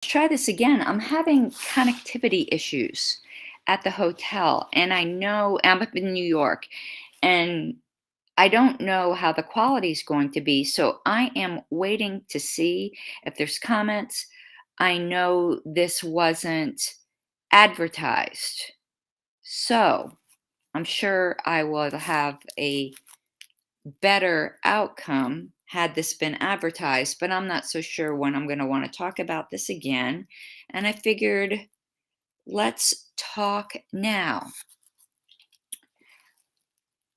Try this again. I'm having connectivity issues at the hotel, and I know I'm up in New York, and I don't know how the quality is going to be. So I am waiting to see if there's comments. I know this wasn't advertised, so I'm sure I will have a better outcome had this been advertised, but I'm not so sure when I'm going to want to talk about this again. And I figured, let's talk now.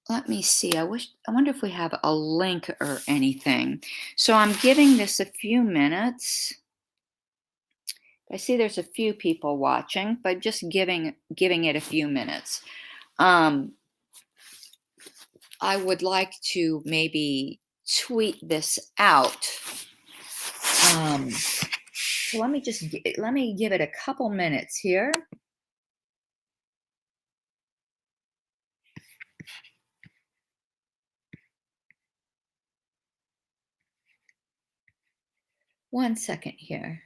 Let me see. I wonder if we have a link or anything. So I'm giving this a few minutes. I see there's a few people watching, but just giving it a few minutes. Um, I would like to maybe tweet this out. So let me give it a couple minutes here. One second here.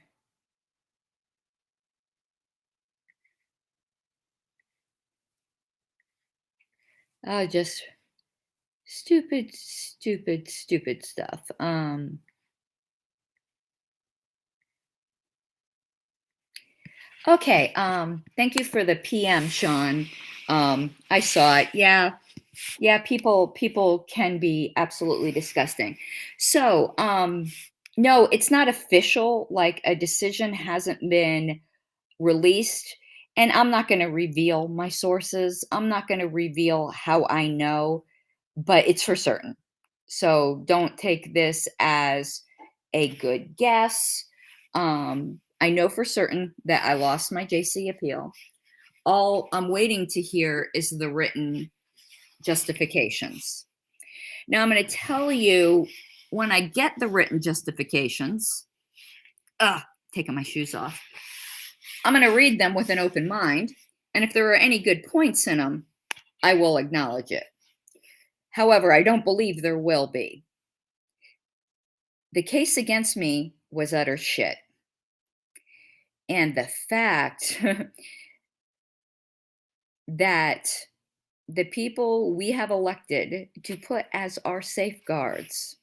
Oh, just stupid stuff. Okay. Thank you for the PM, Sean. I saw it. Yeah. Yeah, people can be absolutely disgusting. So, no, it's not official. Like a decision hasn't been released, and I'm not going to reveal my sources. I'm not going to reveal how I know, but it's for certain. So don't take this as a good guess. I know for certain that I lost my JC appeal. All I'm waiting to hear is the written justifications. Now I'm going to tell you when I get the written justifications, taking my shoes off, I'm going to read them with an open mind. And if there are any good points in them, I will acknowledge it. However, I don't believe there will be. The case against me was utter shit. And the fact that the people we have elected to put as our safeguards.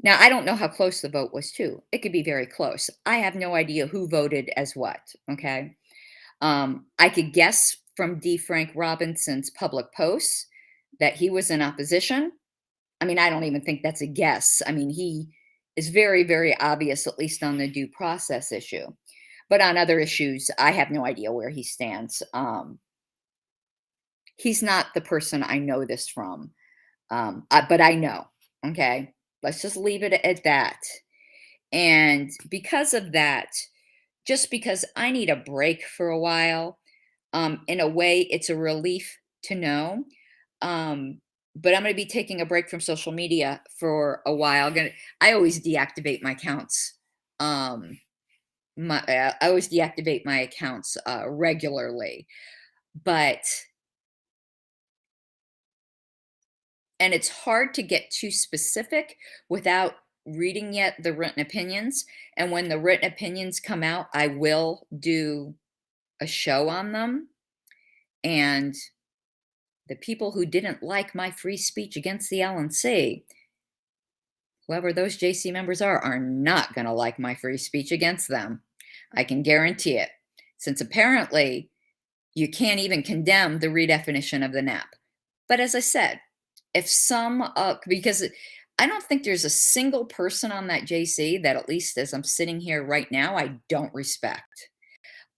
Now, I don't know how close the vote was, too. It could be very close. I have no idea who voted as what. Okay. I could guess from D. Frank Robinson's public posts that he was in opposition. I mean, I don't even think that's a guess. I mean, he is very, very obvious, at least on the due process issue. But on other issues, I have no idea where he stands. He's not the person I know this from, but I know. Okay, let's just leave it at that. And because of that, just because I need a break for a while, in a way, it's a relief to know. But I'm going to be taking a break from social media for a while. I always deactivate my accounts. I always deactivate my accounts regularly, but and it's hard to get too specific without reading yet the written opinions. And when the written opinions come out, I will do a show on them. And the people who didn't like my free speech against the LNC, whoever those JC members are not going to like my free speech against them. I can guarantee it, since apparently you can't even condemn the redefinition of the NAP. But as I said, if some, because I don't think there's a single person on that JC that, at least as I'm sitting here right now, I don't respect.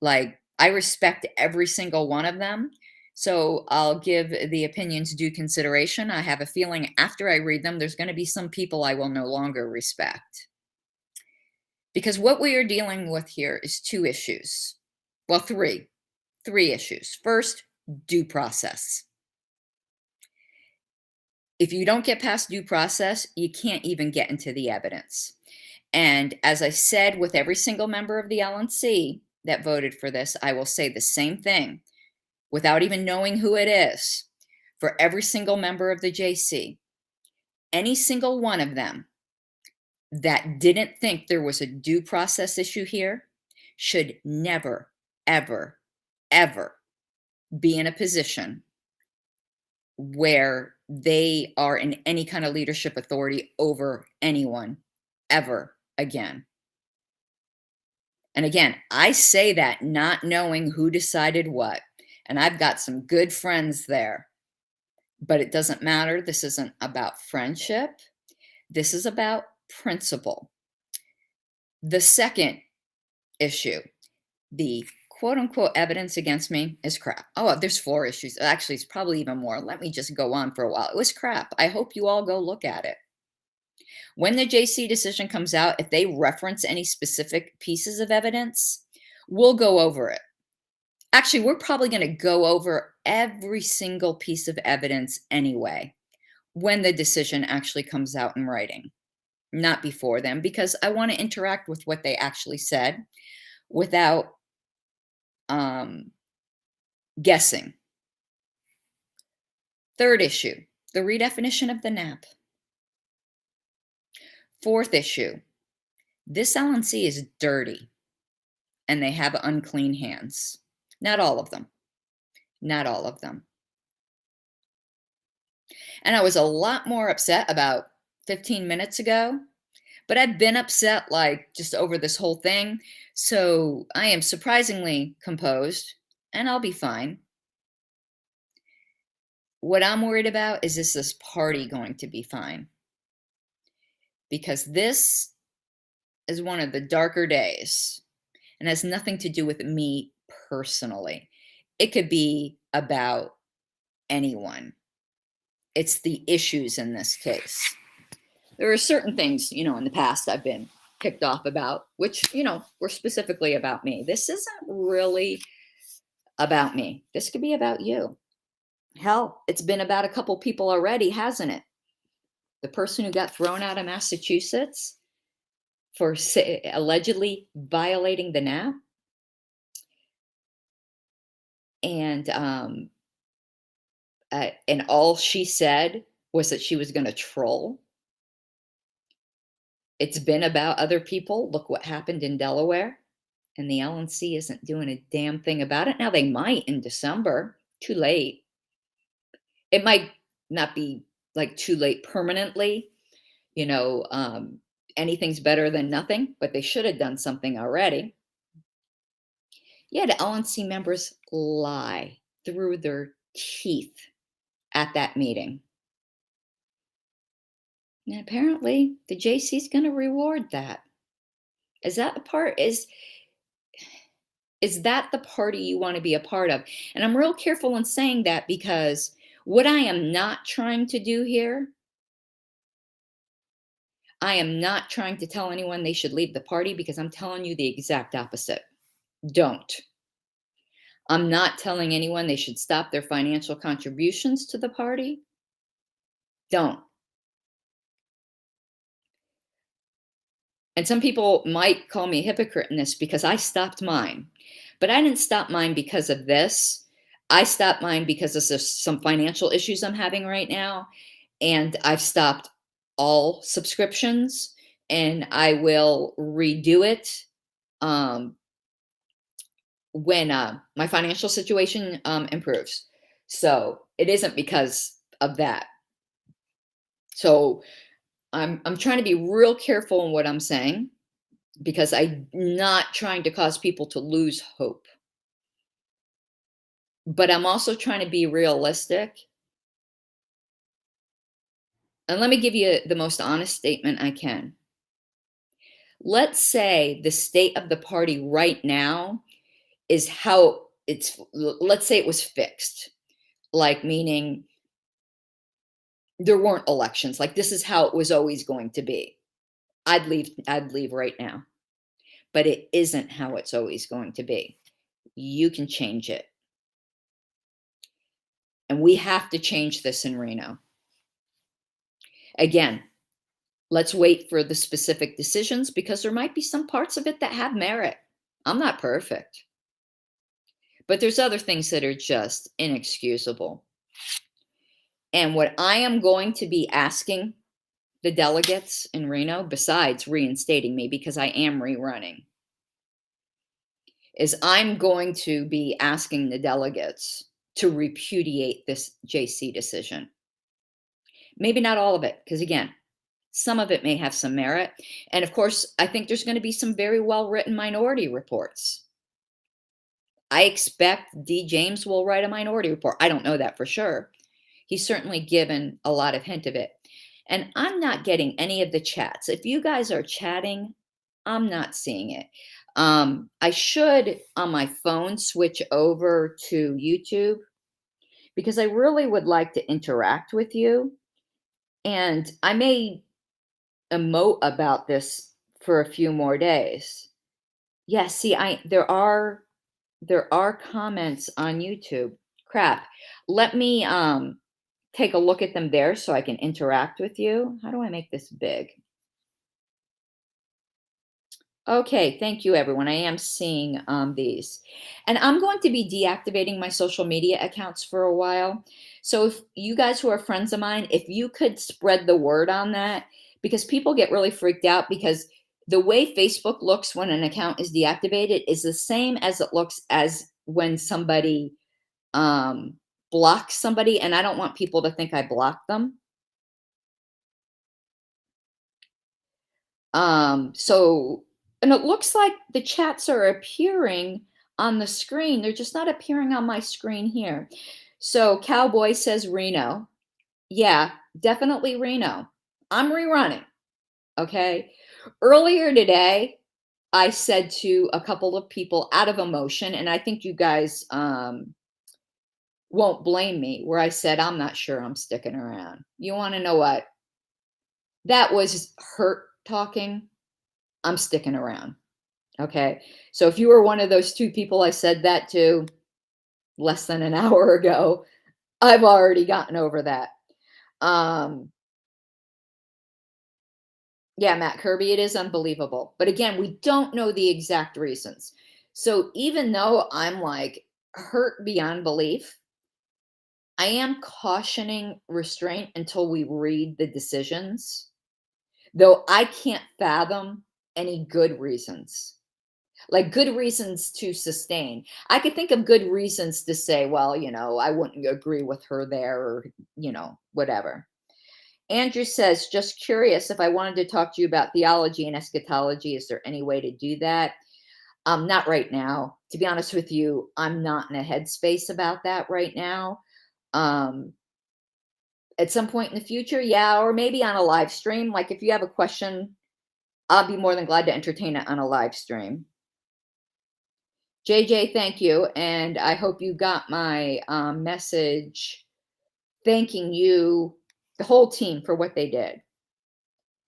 Like, I respect every single one of them. So I'll give the opinions due consideration. I have a feeling after I read them, there's going to be some people I will no longer respect. Because what we are dealing with here is two issues. Well, three issues. First, due process. If you don't get past due process, you can't even get into the evidence. And as I said with every single member of the LNC that voted for this, I will say the same thing without even knowing who it is for every single member of the JC. Any single one of them that didn't think there was a due process issue here should never, ever, ever be in a position where they are in any kind of leadership authority over anyone ever again. And again, I say that not knowing who decided what. And I've got some good friends there, but it doesn't matter. This isn't about friendship. This is about principle. The second issue, the quote unquote evidence against me is crap. Oh, there's 4 issues. Actually, it's probably even more. Let me just go on for a while. It was crap. I hope you all go look at it. When the JC decision comes out, if they reference any specific pieces of evidence, we'll go over it. Actually, we're probably going to go over every single piece of evidence anyway when the decision actually comes out in writing, not before then, because I want to interact with what they actually said without guessing. Third issue, the redefinition of the NAP. Fourth issue, this LNC is dirty and they have unclean hands. Not all of them. Not all of them. And I was a lot more upset about 15 minutes ago, but I've been upset like just over this whole thing. So I am surprisingly composed and I'll be fine. What I'm worried about is this party going to be fine? Because this is one of the darker days and has nothing to do with me personally. It could be about anyone. It's the issues in this case. There are certain things, in the past I've been kicked off about, which, were specifically about me. This isn't really about me. This could be about you. Hell, it's been about a couple people already, hasn't it? The person who got thrown out of Massachusetts for allegedly violating the NAP. And all she said was that she was going to troll. It's been about other people. Look what happened in Delaware. And the LNC isn't doing a damn thing about it. Now, they might in December. Too late. It might not be like too late permanently. Anything's better than nothing, but they should have done something already. Yeah, the LNC members lie through their teeth at that meeting. And apparently the JC's going to reward that. Is that the part? Is that the party you want to be a part of? And I'm real careful in saying that because what I am not trying to do here, I am not trying to tell anyone they should leave the party because I'm telling you the exact opposite. Don't. I'm not telling anyone they should stop their financial contributions to the party. Don't. And some people might call me a hypocrite in this because I stopped mine. But I didn't stop mine because of this. I stopped mine because of some financial issues I'm having right now. And I've stopped all subscriptions and I will redo it when my financial situation improves. So it isn't because of that. So I'm trying to be real careful in what I'm saying because I'm not trying to cause people to lose hope. But I'm also trying to be realistic. And let me give you the most honest statement I can. Let's say the state of the party right now is how let's say it was fixed, like meaning there weren't elections, like this is how it was always going to be. I'd leave right now. But it isn't how it's always going to be. You can change it. And we have to change this in Reno. Again, let's wait for the specific decisions because there might be some parts of it that have merit. I'm not perfect. But there's other things that are just inexcusable. And what I am going to be asking the delegates in Reno, besides reinstating me because I am rerunning, is I'm going to be asking the delegates to repudiate this JC decision. Maybe not all of it, because again, some of it may have some merit. And of course, I think there's going to be some very well written minority reports. I expect D. James will write a minority report. I don't know that for sure. He's certainly given a lot of hint of it. And I'm not getting any of the chats. If you guys are chatting, I'm not seeing it. I should on my phone switch over to YouTube because I really would like to interact with you. And I may emote about this for a few more days. Yeah, see, there are comments on YouTube. Crap. Let me take a look at them there so I can interact with you. How do I make this big? Okay, thank you, everyone. I am seeing these. And I'm going to be deactivating my social media accounts for a while. So if you guys who are friends of mine, if you could spread the word on that, because people get really freaked out because the way Facebook looks when an account is deactivated is the same as it looks as when somebody um, blocks somebody. And I don't want people to think I blocked them. So, and it looks like the chats are appearing on the screen. They're just not appearing on my screen here. So Cowboy says Reno. Yeah, definitely Reno. I'm rerunning. Okay. Earlier today, I said to a couple of people out of emotion, and I think you guys won't blame me, where I said, I'm not sure I'm sticking around. You want to know what? That was hurt talking. I'm sticking around. Okay. So if you were one of those two people I said that to less than an hour ago, I've already gotten over that. Um, yeah, Matt Kirby, it is unbelievable. But again, we don't know the exact reasons. So even though I'm like hurt beyond belief, I am cautioning restraint until we read the decisions, though I can't fathom any good reasons. Like good reasons to sustain. I could think of good reasons to say, well, I wouldn't agree with her there or, whatever. Andrew says, just curious if I wanted to talk to you about theology and eschatology, is there any way to do that? Not right now. To be honest with you, I'm not in a headspace about that right now. Um, at some point in the future, yeah, or maybe on a live stream. Like if you have a question, I'll be more than glad to entertain it on a live stream. JJ, thank you. And I hope you got my message thanking you, the whole team, for what they did.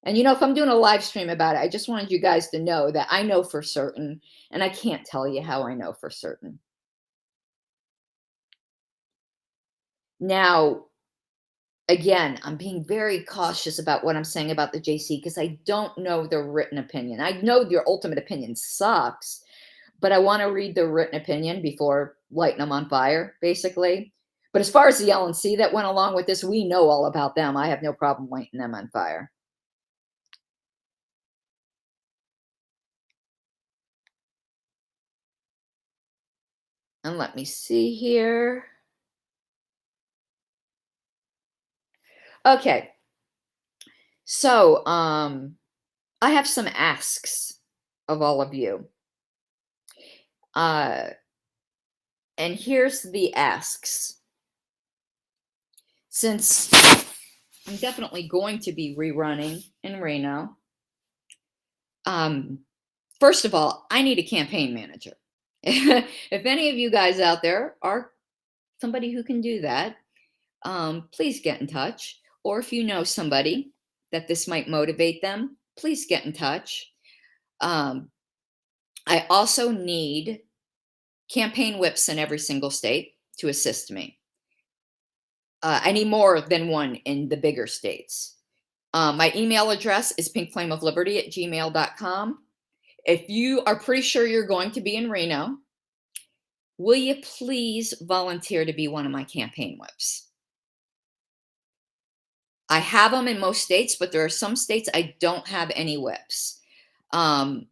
And, if I'm doing a live stream about it, I just wanted you guys to know that I know for certain, and I can't tell you how I know for certain. Now, again, I'm being very cautious about what I'm saying about the JC because I don't know their written opinion. I know your ultimate opinion sucks, but I want to read the written opinion before lighting them on fire, basically. But as far as the LNC that went along with this, we know all about them. I have no problem lighting them on fire. And let me see here. Okay. So, I have some asks of all of you. And here's the asks. Since I'm definitely going to be rerunning in Reno, first of all, I need a campaign manager. If any of you guys out there are somebody who can do that, please get in touch. Or if you know somebody that this might motivate them, please get in touch. I also need campaign whips in every single state to assist me. I need more than one in the bigger states. My email address is pinkflameofliberty@gmail.com. If you are pretty sure you're going to be in Reno, will you please volunteer to be one of my campaign whips? I have them in most states, but there are some states I don't have any whips. Um,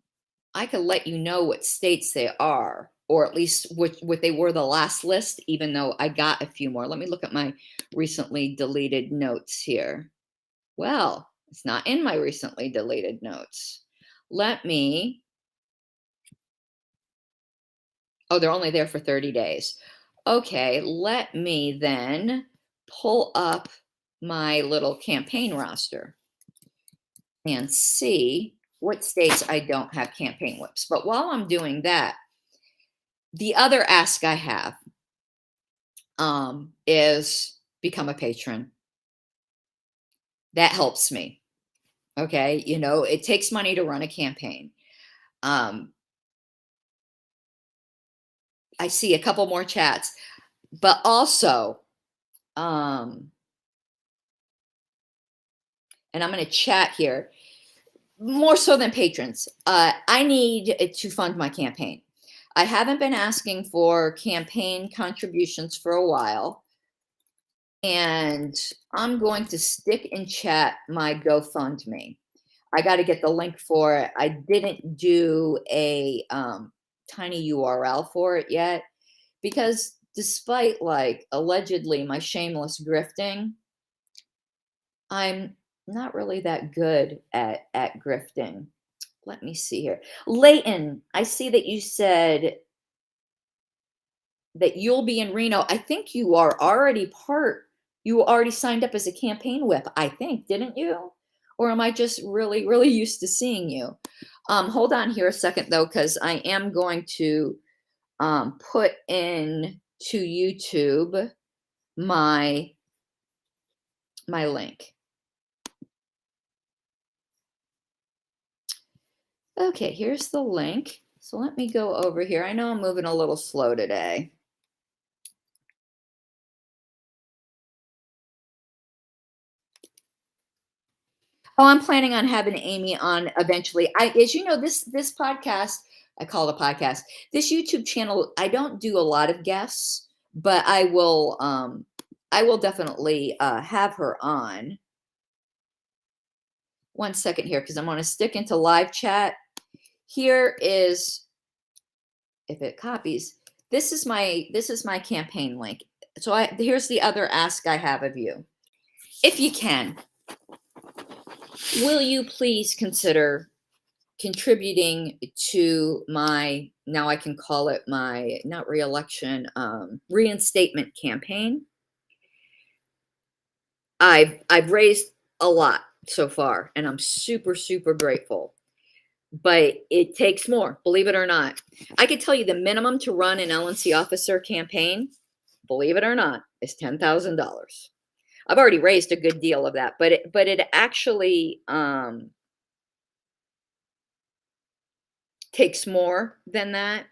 I could let you know what states they are, or at least what they were the last list, even though I got a few more. Let me look at my recently deleted notes here. Well, it's not in my recently deleted notes. Let me, oh, they're only there for 30 days. Okay, let me then pull up my little campaign roster and see what states I don't have campaign whips. But while I'm doing that, the other ask I have is become a patron. That helps me. Okay. You know, it takes money to run a campaign. Um, I see a couple more chats, but also, um, and I'm going to chat here more so than patrons. I need to fund my campaign. I haven't been asking for campaign contributions for a while, and I'm going to stick in chat my GoFundMe. I got to get the link for it. I didn't do a tiny URL for it yet because despite like allegedly my shameless grifting, I'm not really that good at grifting. Let me see here. Leighton, I see that you said that you'll be in Reno. I think you are already you already signed up as a campaign whip, I think, didn't you? Or am I just really, really used to seeing you? Hold on here a second though, because I am going to put in to YouTube my link. Okay, here's the link. So let me go over here. I know I'm moving a little slow today. Oh, I'm planning on having Amy on eventually. As you know, this podcast, I call it a podcast. This YouTube channel, I don't do a lot of guests, but I will definitely have her on. One second here, because I'm going to stick into live chat. Here is, if it copies, this is my campaign link. So here's the other ask I have of you. If you can, will you please consider contributing to my, now I can call it my, not reelection, reinstatement campaign. I've raised a lot so far, and I'm super, super grateful. But it takes more, believe it or not. I could tell you the minimum to run an LNC officer campaign, believe it or not, is $10,000. I've already raised a good deal of that, but it actually takes more than that.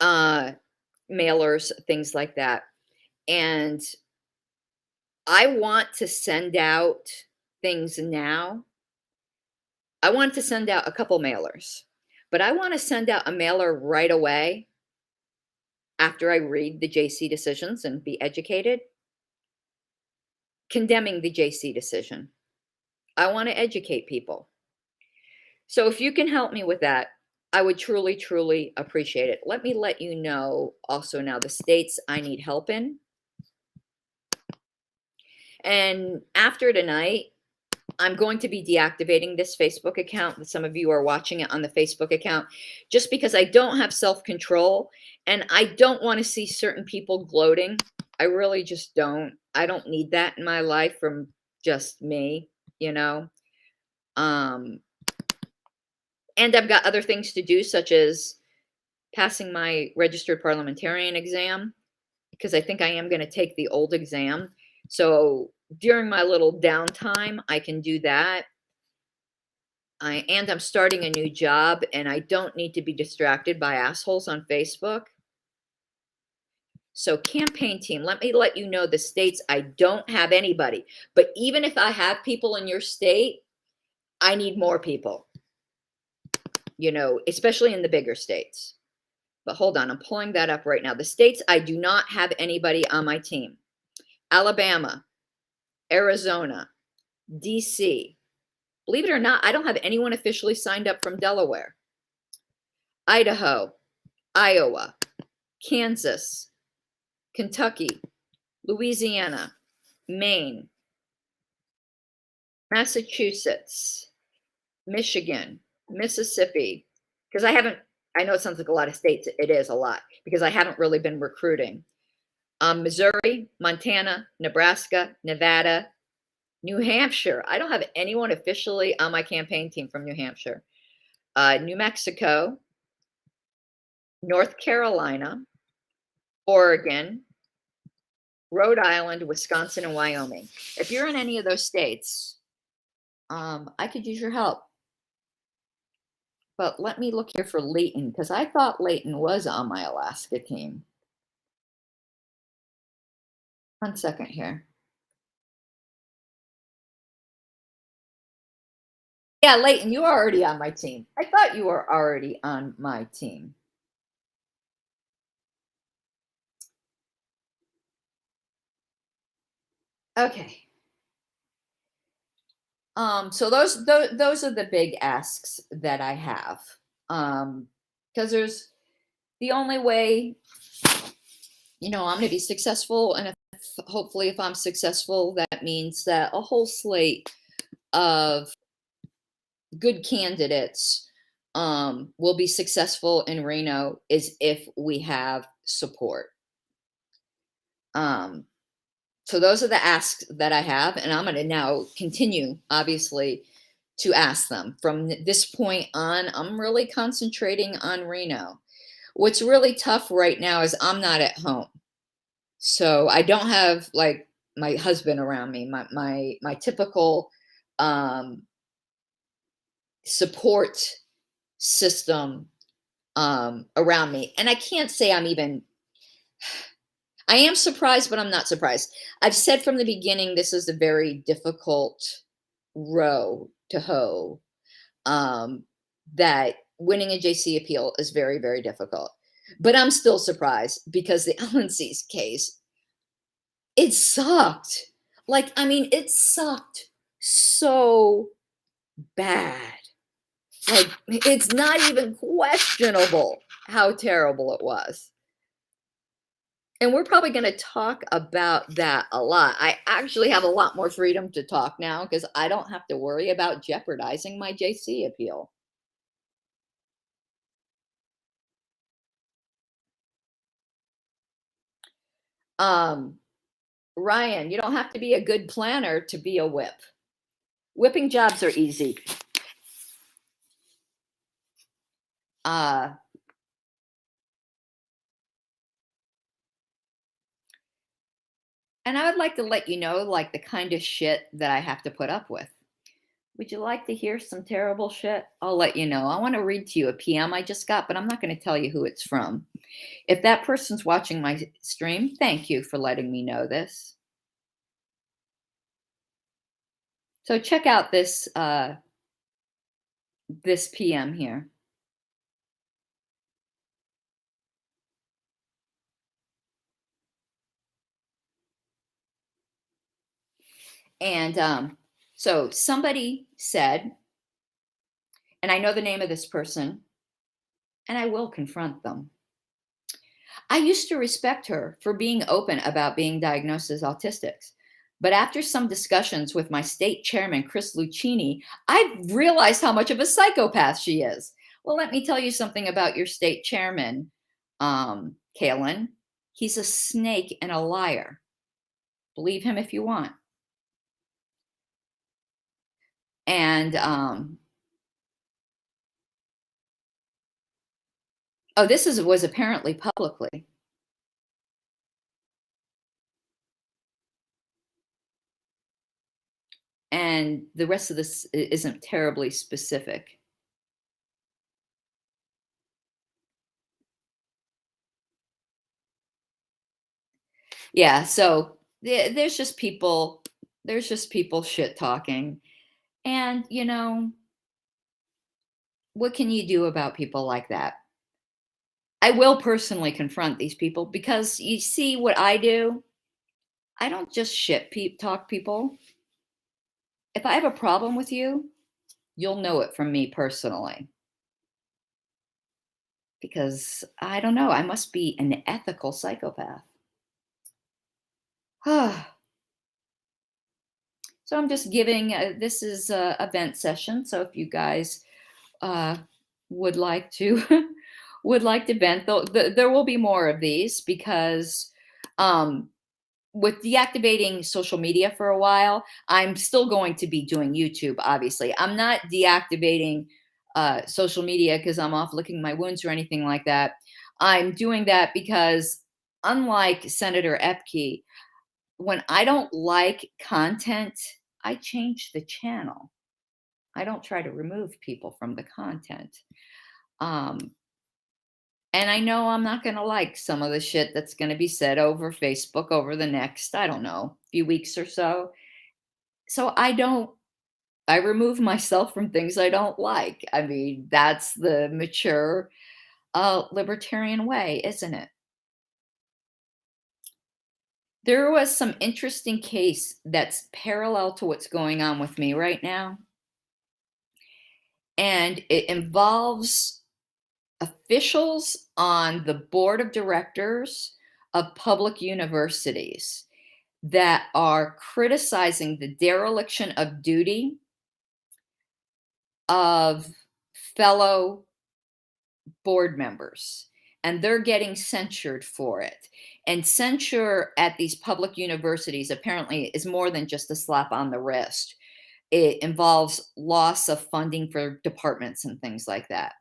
Mailers, things like that. And I want to send out things now. I want to send out a couple mailers, but I want to send out a mailer right away after I read the JC decisions and be educated, condemning the JC decision. I want to educate people. So if you can help me with that, I would truly, truly appreciate it. Let me let you know also now the states I need help in. And after tonight, I'm going to be deactivating this Facebook account. Some of you are watching it on the Facebook account just because I don't have self-control and I don't want to see certain people gloating. I really just don't. I don't need that in my life from just me, you know. And I've got other things to do, such as passing my registered parliamentarian exam, because I think I am going to take the old exam. So during my little downtime, I can do that. I'm starting a new job, and I don't need to be distracted by assholes on Facebook. So campaign team, let me let you know the states I don't have anybody. But even if I have people in your state, I need more people, you know, especially in the bigger states. But hold on, I'm pulling that up right now. The states I do not have anybody on my team: Alabama, Arizona, DC. Believe it or not, I don't have anyone officially signed up from Delaware. Idaho, Iowa, Kansas, Kentucky, Louisiana, Maine, Massachusetts, Michigan, Mississippi, because I know it sounds like a lot of states. It is a lot because I haven't really been recruiting. Missouri, Montana, Nebraska, Nevada, New Hampshire. I don't have anyone officially on my campaign team from New Hampshire. New Mexico, North Carolina, Oregon, Rhode Island, Wisconsin, and Wyoming. If you're in any of those states, I could use your help. But let me look here for Layton because I thought Layton was on my Alaska team. 1 second here. Yeah, Layton, you are already on my team. I thought you were already on my team. Okay. So those are the big asks that I have. Because there's the only way, I'm going to be successful, and hopefully if I'm successful, that means that a whole slate of good candidates will be successful in Reno is if we have support. So those are the asks that I have, and I'm going to now continue, obviously, to ask them. From this point on, I'm really concentrating on Reno. What's really tough right now is I'm not at home. So I don't have like my husband around me, my typical support system around me. And I can't say I am surprised, but I'm not surprised. I've said from the beginning, this is a very difficult row to hoe. That winning a JC appeal is very, very difficult. But I'm still surprised because the LNC's case, it sucked. It sucked so bad. Like, it's not even questionable how terrible it was. And we're probably going to talk about that a lot. I actually have a lot more freedom to talk now because I don't have to worry about jeopardizing my JC appeal. Ryan, you don't have to be a good planner to be a whip. Whipping jobs are easy. And I would like to let you know, like, the kind of shit that I have to put up with. Would you like to hear some terrible shit? I'll let you know. I want to read to you a PM I just got, but I'm not going to tell you who it's from. If that person's watching my stream, thank you for letting me know this. So check out this this PM here. And so somebody said, and I know the name of this person, and I will confront them. I used to respect her for being open about being diagnosed as autistic. But after some discussions with my state chairman, Chris Lucchini, I've realized how much of a psychopath she is. Well, let me tell you something about your state chairman, Kalen. He's a snake and a liar. Believe him if you want. And this was apparently publicly. And the rest of this isn't terribly specific. Yeah, so there's just people shit talking. And, what can you do about people like that? I will personally confront these people because you see what I do. I don't just talk people. If I have a problem with you, you'll know it from me personally because I don't know, I must be an ethical psychopath. So I'm just giving this is a vent session. So if you guys uh, would like to would like to vent, there will be more of these because um, with deactivating social media for a while, I'm still going to be doing YouTube. Obviously, I'm not deactivating social media because I'm off licking my wounds or anything like that. I'm doing that because, unlike Senator Epke, when I don't like content, I change the channel. I don't try to remove people from the content. Um, and I know I'm not going to like some of the shit that's going to be said over Facebook over the next, I don't know, few weeks or so. So I remove myself from things I don't like. I mean, that's the mature libertarian way, isn't it? There was some interesting case that's parallel to what's going on with me right now. And it involves officials on the board of directors of public universities that are criticizing the dereliction of duty of fellow board members. And they're getting censured for it. And censure at these public universities apparently is more than just a slap on the wrist. It involves loss of funding for departments and things like that.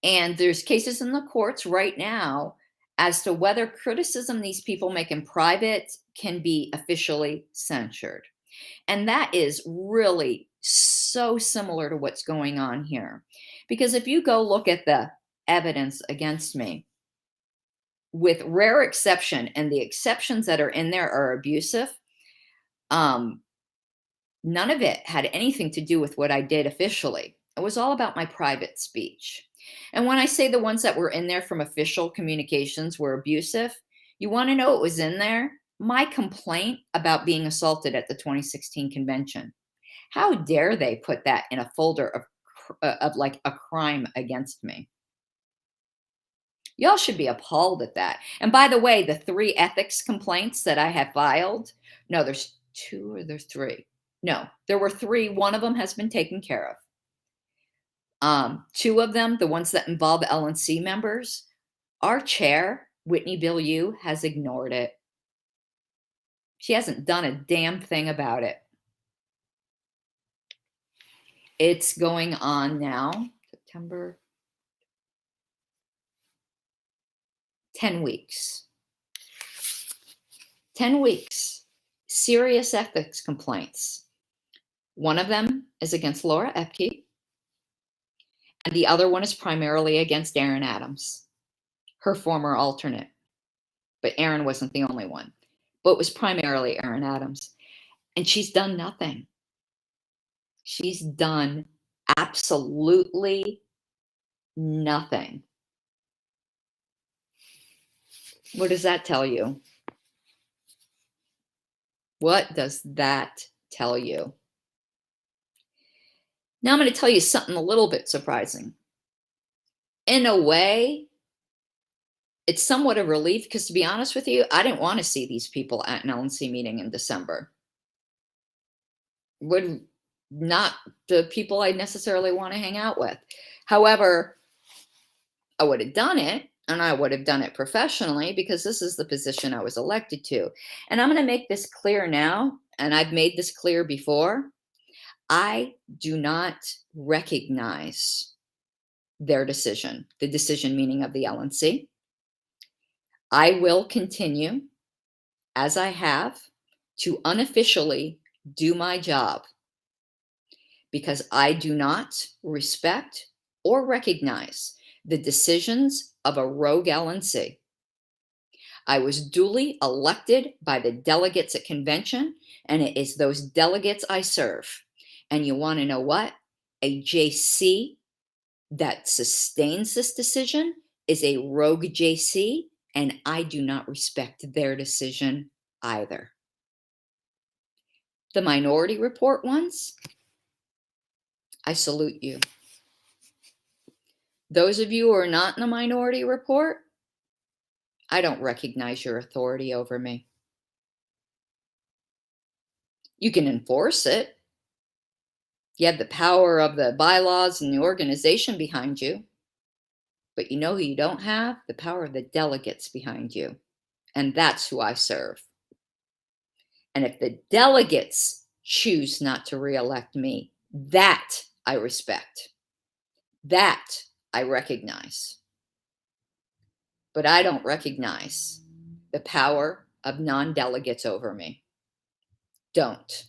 And there's cases in the courts right now as to whether criticism these people make in private can be officially censured. And that is really so similar to what's going on here. Because if you go look at the evidence against me, with rare exception, and the exceptions that are in there are abusive, um, none of it had anything to do with what I did officially. It was all about my private speech. And when I say the ones that were in there from official communications were abusive, you want to know what was in there? My complaint about being assaulted at the 2016 convention. How dare they put that in a folder of like a crime against me? Y'all should be appalled at that. And by the way, the 3 ethics complaints that I have filed, no, there's 2 or there's 3. No, there were 3. One of them has been taken care of. 2 of them, the ones that involve LNC members, our chair, Whitney Bilyeu, has ignored it. She hasn't done a damn thing about it. It's going on now, September, 10 weeks. 10 weeks. Serious ethics complaints. One of them is against Laura Epke, and the other one is primarily against Aaron Adams, her former alternate. But Aaron wasn't the only one. But it was primarily Aaron Adams. And she's done nothing. She's done absolutely nothing. What does that tell you? What does that tell you? Now I'm going to tell you something a little bit surprising. In a way, it's somewhat a relief because, to be honest with you, I didn't want to see these people at an LNC meeting in December. Would not the people I necessarily want to hang out with. However, I would have done it, and I would have done it professionally because this is the position I was elected to. And I'm going to make this clear now, and I've made this clear before. I do not recognize their decision, the decision meaning of the LNC. I will continue, as I have, to unofficially do my job because I do not respect or recognize the decisions of a rogue LNC. I was duly elected by the delegates at convention, and it is those delegates I serve. And you want to know what? A JC that sustains this decision is a rogue JC, and I do not respect their decision either. The Minority Report ones, I salute you. Those of you who are not in the Minority Report, I don't recognize your authority over me. You can enforce it. You have the power of the bylaws and the organization behind you. But you know who you don't have? The power of the delegates behind you. And that's who I serve. And if the delegates choose not to reelect me, that I respect. That I recognize. But I don't recognize the power of non-delegates over me. Don't.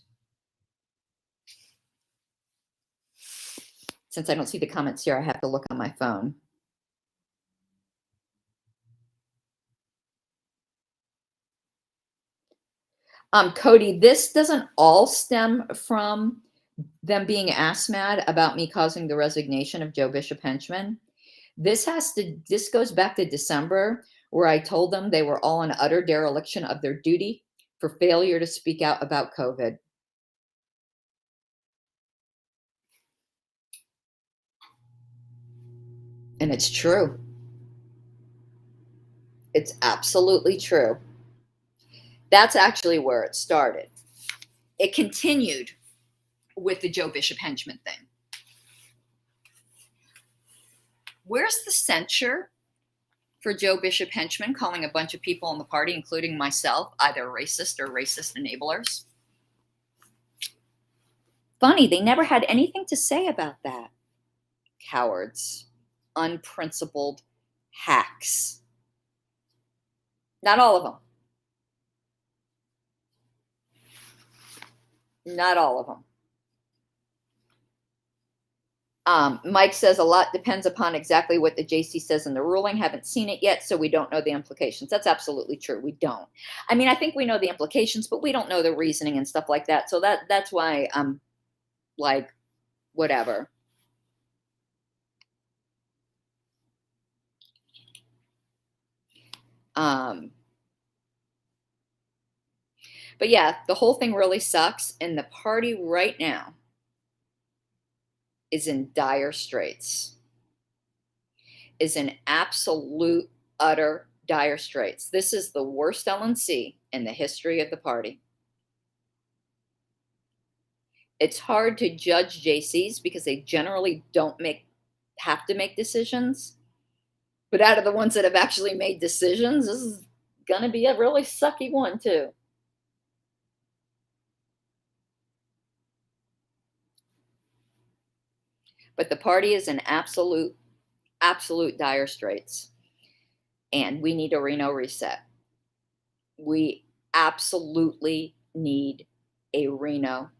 Since I don't see the comments here, I have to look on my phone. Cody, this doesn't all stem from them being ass mad about me causing the resignation of Joe Bishop Henchman. This goes back to December, where I told them they were all in utter dereliction of their duty for failure to speak out about COVID. And it's true. It's absolutely true. That's actually where it started. It continued with the Joe Bishop Henchman thing. Where's the censure for Joe Bishop Henchman calling a bunch of people in the party, including myself, either racist or racist enablers? Funny, they never had anything to say about that. Cowards, unprincipled hacks. Not all of them. Not all of them. Mike says a lot depends upon exactly what the JC says in the ruling. Haven't seen it yet, so we don't know the implications. That's absolutely true. We don't. I mean, I think we know the implications, but we don't know the reasoning and stuff like that. So that's why I'm like, whatever. But yeah, the whole thing really sucks. And the party right now is in dire straits, is in absolute, utter dire straits. This is the worst LNC in the history of the party. It's hard to judge JCs because they generally don't have to make decisions. But out of the ones that have actually made decisions, this is going to be a really sucky one too. But the party is in absolute dire straits. And we need a Reno reset. We absolutely need a Reno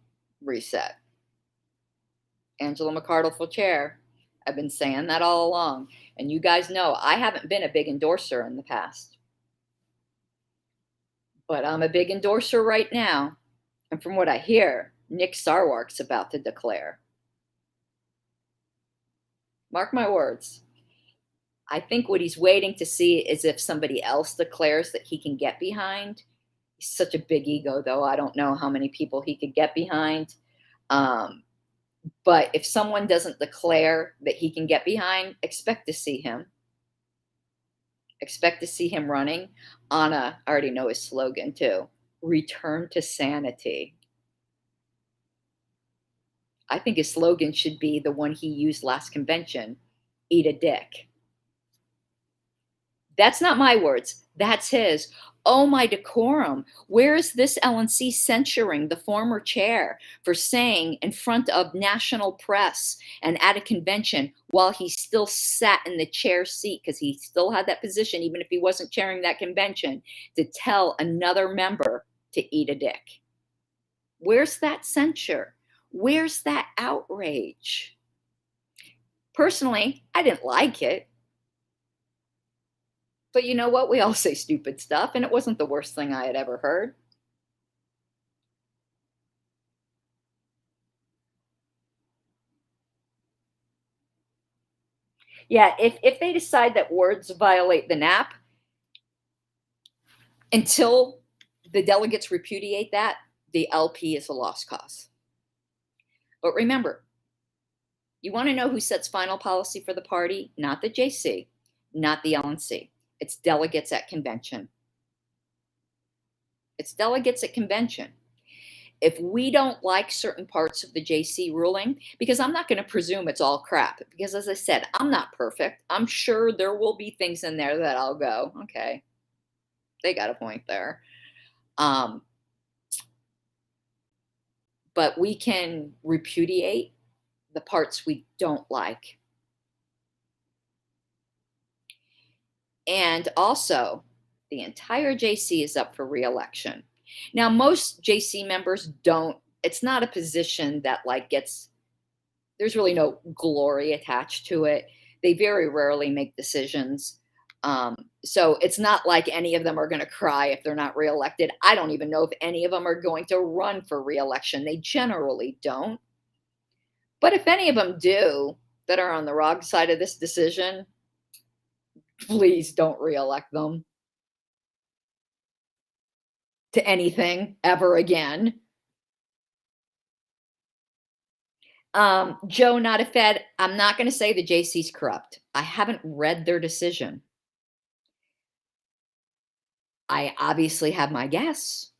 reset. Angela McArdle for chair. I've been saying that all along. And you guys know I haven't been a big endorser in the past. But I'm a big endorser right now. And from what I hear, Nick Sarwark's about to declare. Mark my words. I think what he's waiting to see is if somebody else declares that he can get behind. He's such a big ego, though. I don't know how many people he could get behind. But if someone doesn't declare that he can get behind, expect to see him. Expect to see him running on I already know his slogan too, return to sanity. I think his slogan should be the one he used last convention, eat a dick. That's not my words. That's his. Oh, my decorum. Where is this LNC censuring the former chair for saying in front of national press and at a convention while he still sat in the chair seat, because he still had that position, even if he wasn't chairing that convention, to tell another member to eat a dick? Where's that censure? Where's that outrage? Personally, I didn't like it. But you know what? We all say stupid stuff, and it wasn't the worst thing I had ever heard. Yeah, if they decide that words violate the NAP, until the delegates repudiate that, the LP is a lost cause. But remember, you want to know who sets final policy for the party? Not the JC, not the LNC. It's delegates at convention. It's delegates at convention. If we don't like certain parts of the JC ruling, because I'm not going to presume it's all crap, because as I said, I'm not perfect. I'm sure there will be things in there that I'll go, okay, they got a point there. But we can repudiate the parts we don't like. And also, the entire JC is up for re-election. Now, most JC members don't, it's not a position that like gets, there's really no glory attached to it. They very rarely make decisions. So it's not like any of them are going to cry if they're not reelected. I don't even know if any of them are going to run for reelection. They generally don't. But if any of them do that are on the wrong side of this decision, please don't reelect them to anything ever again. Joe, not a Fed. I'm not going to say the JC's corrupt. I haven't read their decision. I obviously have my guess,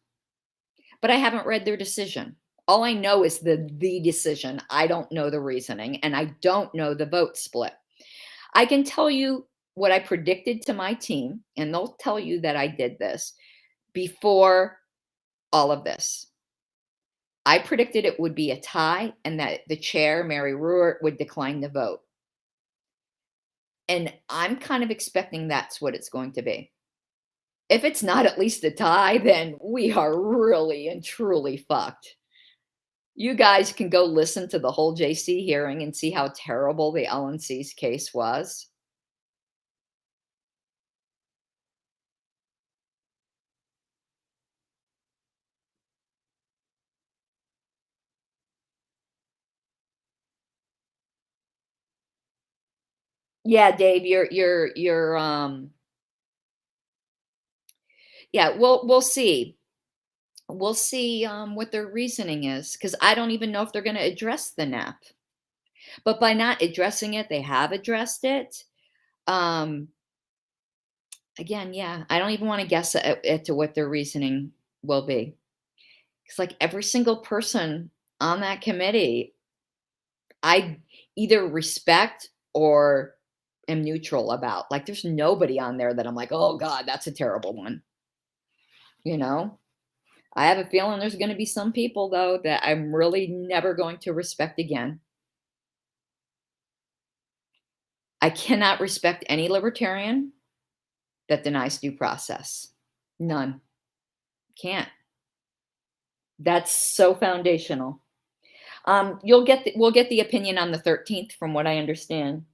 but I haven't read their decision. All I know is the decision. I don't know the reasoning, and I don't know the vote split. I can tell you what I predicted to my team, and they'll tell you that I did this before all of this. I predicted it would be a tie and that the chair, Mary Ruert, would decline the vote. And I'm kind of expecting that's what it's going to be. If it's not at least a tie, then we are really and truly fucked. You guys can go listen to the whole JC hearing and see how terrible the LNC's case was. Yeah, Dave, yeah, we'll see. We'll see what their reasoning is, because I don't even know if they're going to address the NAP. But by not addressing it, they have addressed it. Again, yeah, I don't even want to guess at to what their reasoning will be. It's like every single person on that committee, I either respect or am neutral about. Like, there's nobody on there that I'm like, oh God, that's a terrible one. You know, I have a feeling there's going to be some people though that I'm really never going to respect again. I cannot respect any libertarian that denies due process. None. Can't. That's so foundational. We'll get the opinion on the 13th, from what I understand.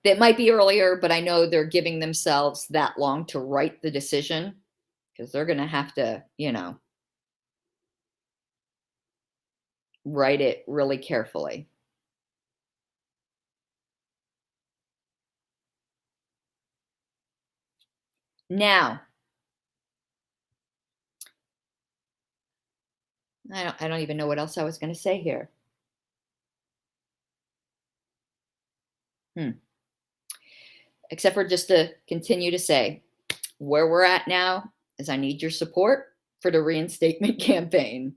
It might be earlier, but I know they're giving themselves that long to write the decision, because they're going to have to, write it really carefully. Now, I don't even know what else I was going to say here. Except for just to continue to say, where we're at now is I need your support for the reinstatement campaign.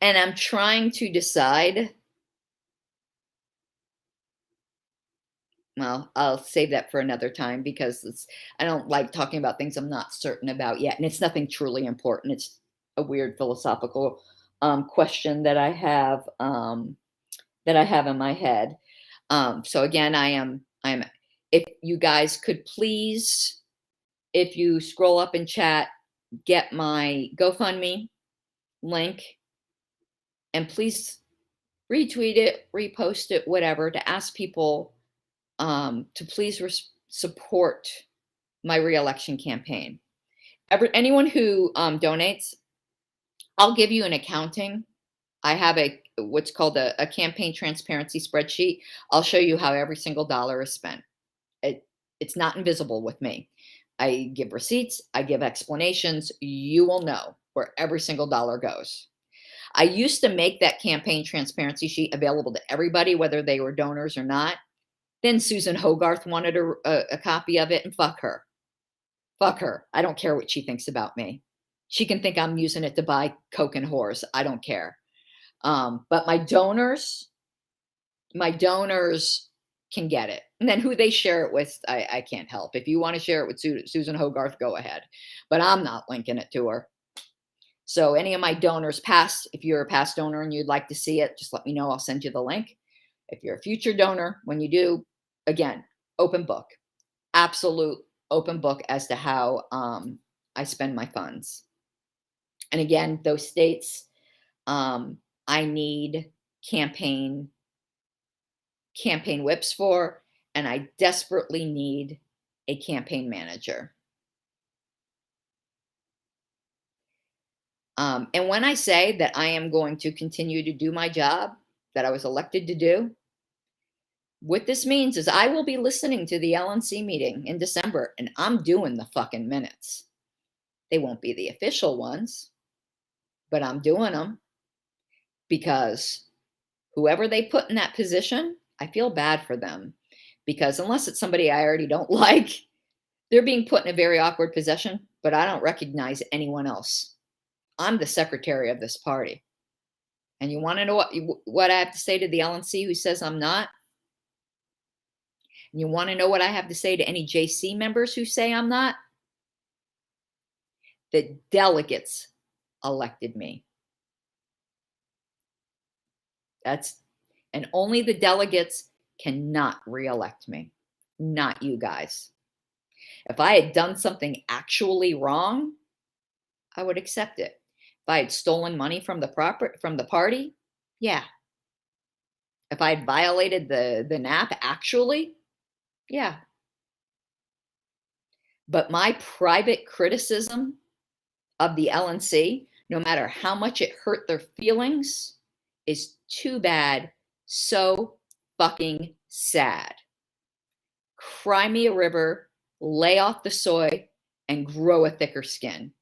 And I'm trying to decide. Well, I'll save that for another time, because I don't like talking about things I'm not certain about yet. And it's nothing truly important. It's a weird philosophical question that I have in my head. So again, I'm, if you guys could please, if you scroll up in chat, get my GoFundMe link, and please retweet it, repost it, whatever, to ask people to please support my reelection campaign. Anyone who donates, I'll give you an accounting I have what's called a campaign transparency spreadsheet. I'll show you how every single dollar is spent. It it's not invisible with me. I give receipts, I give explanations. You will know where every single dollar goes. I used to make that campaign transparency sheet available to everybody, whether they were donors or not. Then Susan Hogarth wanted a copy of it, and fuck her. Fuck her. I don't care what she thinks about me. She can think I'm using it to buy Coke and whores. I don't care. But my donors can get it. And then who they share it with, I can't help. If you want to share it with Susan Hogarth, go ahead. But I'm not linking it to her. So any of my donors past, if you're a past donor and you'd like to see it, just let me know. I'll send you the link. If you're a future donor, when you do, again, open book, absolute open book as to how I spend my funds. And again, those states, I need campaign whips for, and I desperately need a campaign manager. And when I say that I am going to continue to do my job that I was elected to do, what this means is I will be listening to the LNC meeting in December, and I'm doing the fucking minutes. They won't be the official ones, but I'm doing them because whoever they put in that position, I feel bad for them, because unless it's somebody I already don't like, they're being put in a very awkward position, but I don't recognize anyone else. I'm the secretary of this party. And you want to know what I have to say to the LNC who says I'm not? And you want to know what I have to say to any JC members who say I'm not? The delegates elected me. And only the delegates cannot reelect me, not you guys. If I had done something actually wrong, I would accept it. If I had stolen money from the party, yeah. If I had violated the NAP actually, yeah. But my private criticism of the LNC, no matter how much it hurt their feelings, is too bad, so fucking sad. Cry me a river, lay off the soy, and grow a thicker skin.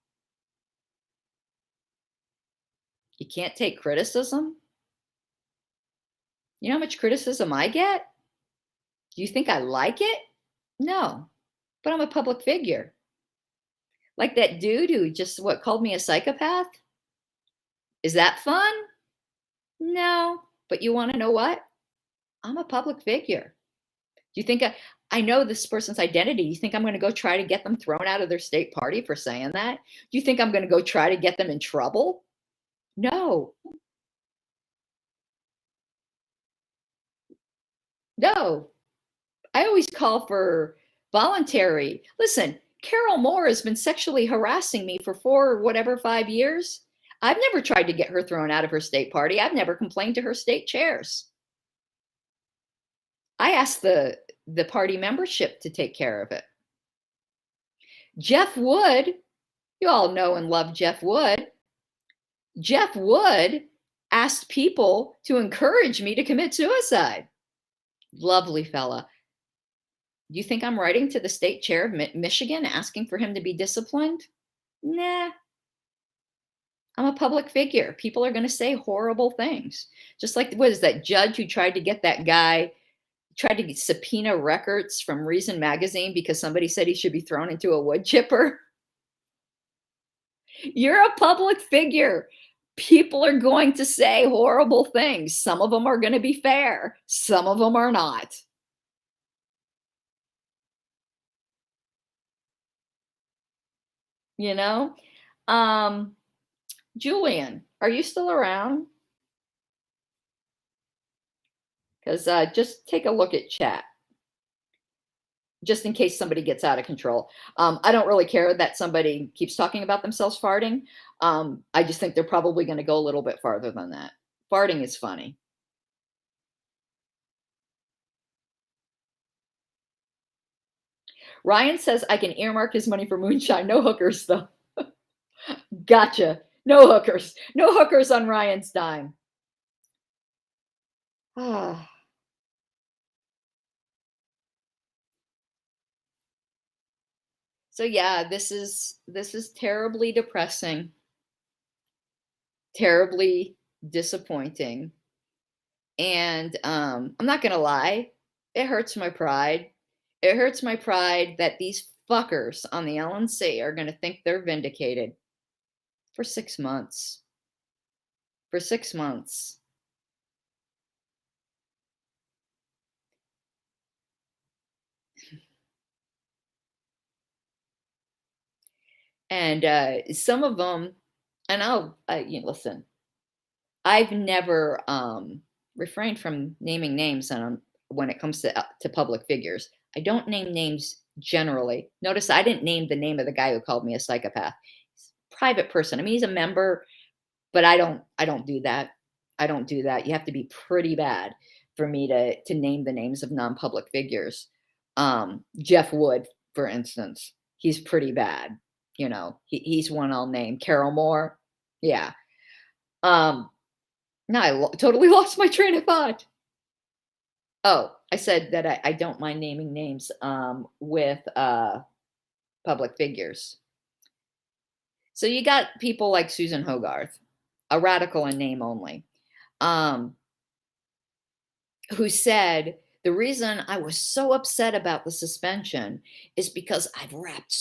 You can't take criticism? You know how much criticism I get? Do you think I like it? No, but I'm a public figure. Like that dude who just called me a psychopath? Is that fun? No, but you want to know what? I'm a public figure. Do you think I know this person's identity? You think I'm going to go try to get them thrown out of their state party for saying that? Do you think I'm going to go try to get them in trouble? No. No. I always call for voluntary. Listen, Carol Moore has been sexually harassing me for 5 years. I've never tried to get her thrown out of her state party. I've never complained to her state chairs. I asked the party membership to take care of it. Jeff Wood, you all know and love Jeff Wood. Jeff Wood asked people to encourage me to commit suicide. Lovely fella. You think I'm writing to the state chair of Michigan asking for him to be disciplined? Nah. I'm a public figure. People are going to say horrible things. Just like, what is that judge who tried to get that guy, tried to subpoena records from Reason Magazine because somebody said he should be thrown into a wood chipper? You're a public figure. People are going to say horrible things. Some of them are going to be fair. Some of them are not. You know? Julian, are you still around? Because just take a look at chat, just in case somebody gets out of control. I don't really care that somebody keeps talking about themselves farting. I just think they're probably going to go a little bit farther than that. Farting is funny. Ryan says I can earmark his money for moonshine. No hookers, though. Gotcha. No hookers. No hookers on Ryan's dime. Ah, so yeah, this is terribly depressing, terribly disappointing. And I'm not gonna lie, it hurts my pride. It hurts my pride that these fuckers on the LNC are gonna think they're vindicated for 6 months. For 6 months. And some of them, and listen, I've never refrained from naming names when it comes to public figures. I don't name names generally. Notice I didn't name the name of the guy who called me a psychopath. He's a private person. I mean, he's a member, but I don't do that. I don't do that. You have to be pretty bad for me to name the names of non-public figures. Jeff Wood, for instance, he's pretty bad. He's one I'll name. Carol Moore, yeah. Um, no, totally lost my train of thought. Oh, I said that I don't mind naming names with public figures. So you got people like Susan Hogarth, a radical in name only, um, who said, the reason I was so upset about the suspension is because I've wrapped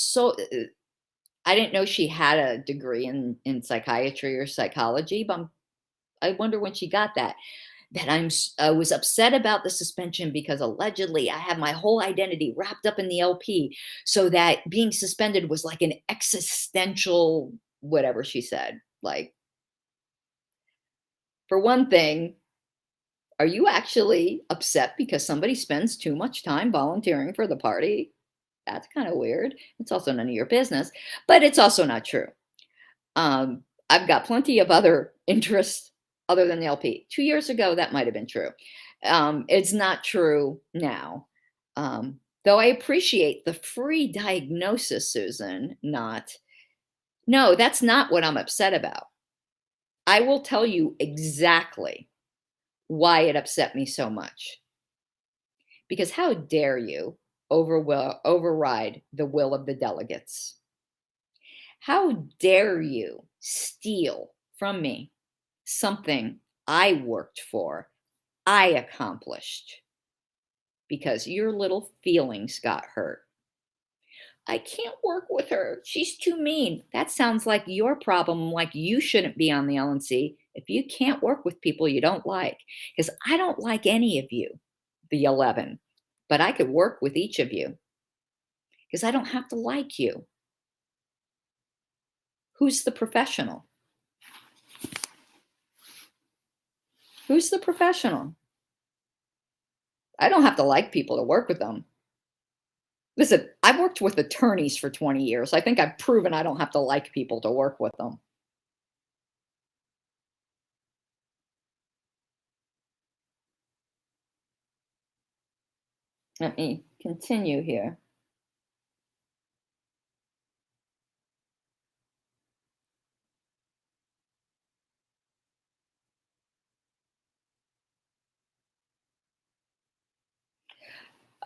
I didn't know she had a degree in psychiatry or psychology, but I wonder when she got that. That I was upset about the suspension because allegedly I have my whole identity wrapped up in the LP, so that being suspended was like an existential whatever she said. Like, for one thing, are you actually upset because somebody spends too much time volunteering for the party? That's kind of weird. It's also none of your business, but it's also not true. I've got plenty of other interests other than the LP. 2 years ago, that might have been true. It's not true now. Though I appreciate the free diagnosis, Susan, no, that's not what I'm upset about. I will tell you exactly why it upset me so much. Because how dare you override the will of the delegates? How dare you steal from me something I worked for, I accomplished, because your little feelings got hurt? I can't work with her. She's too mean. That sounds like your problem, like you shouldn't be on the LNC if you can't work with people you don't like. Because I don't like any of you, the 11, but I could work with each of you because I don't have to like you. Who's the professional? Who's the professional? I don't have to like people to work with them. Listen, I've worked with attorneys for 20 years. I think I've proven I don't have to like people to work with them. Let me continue here.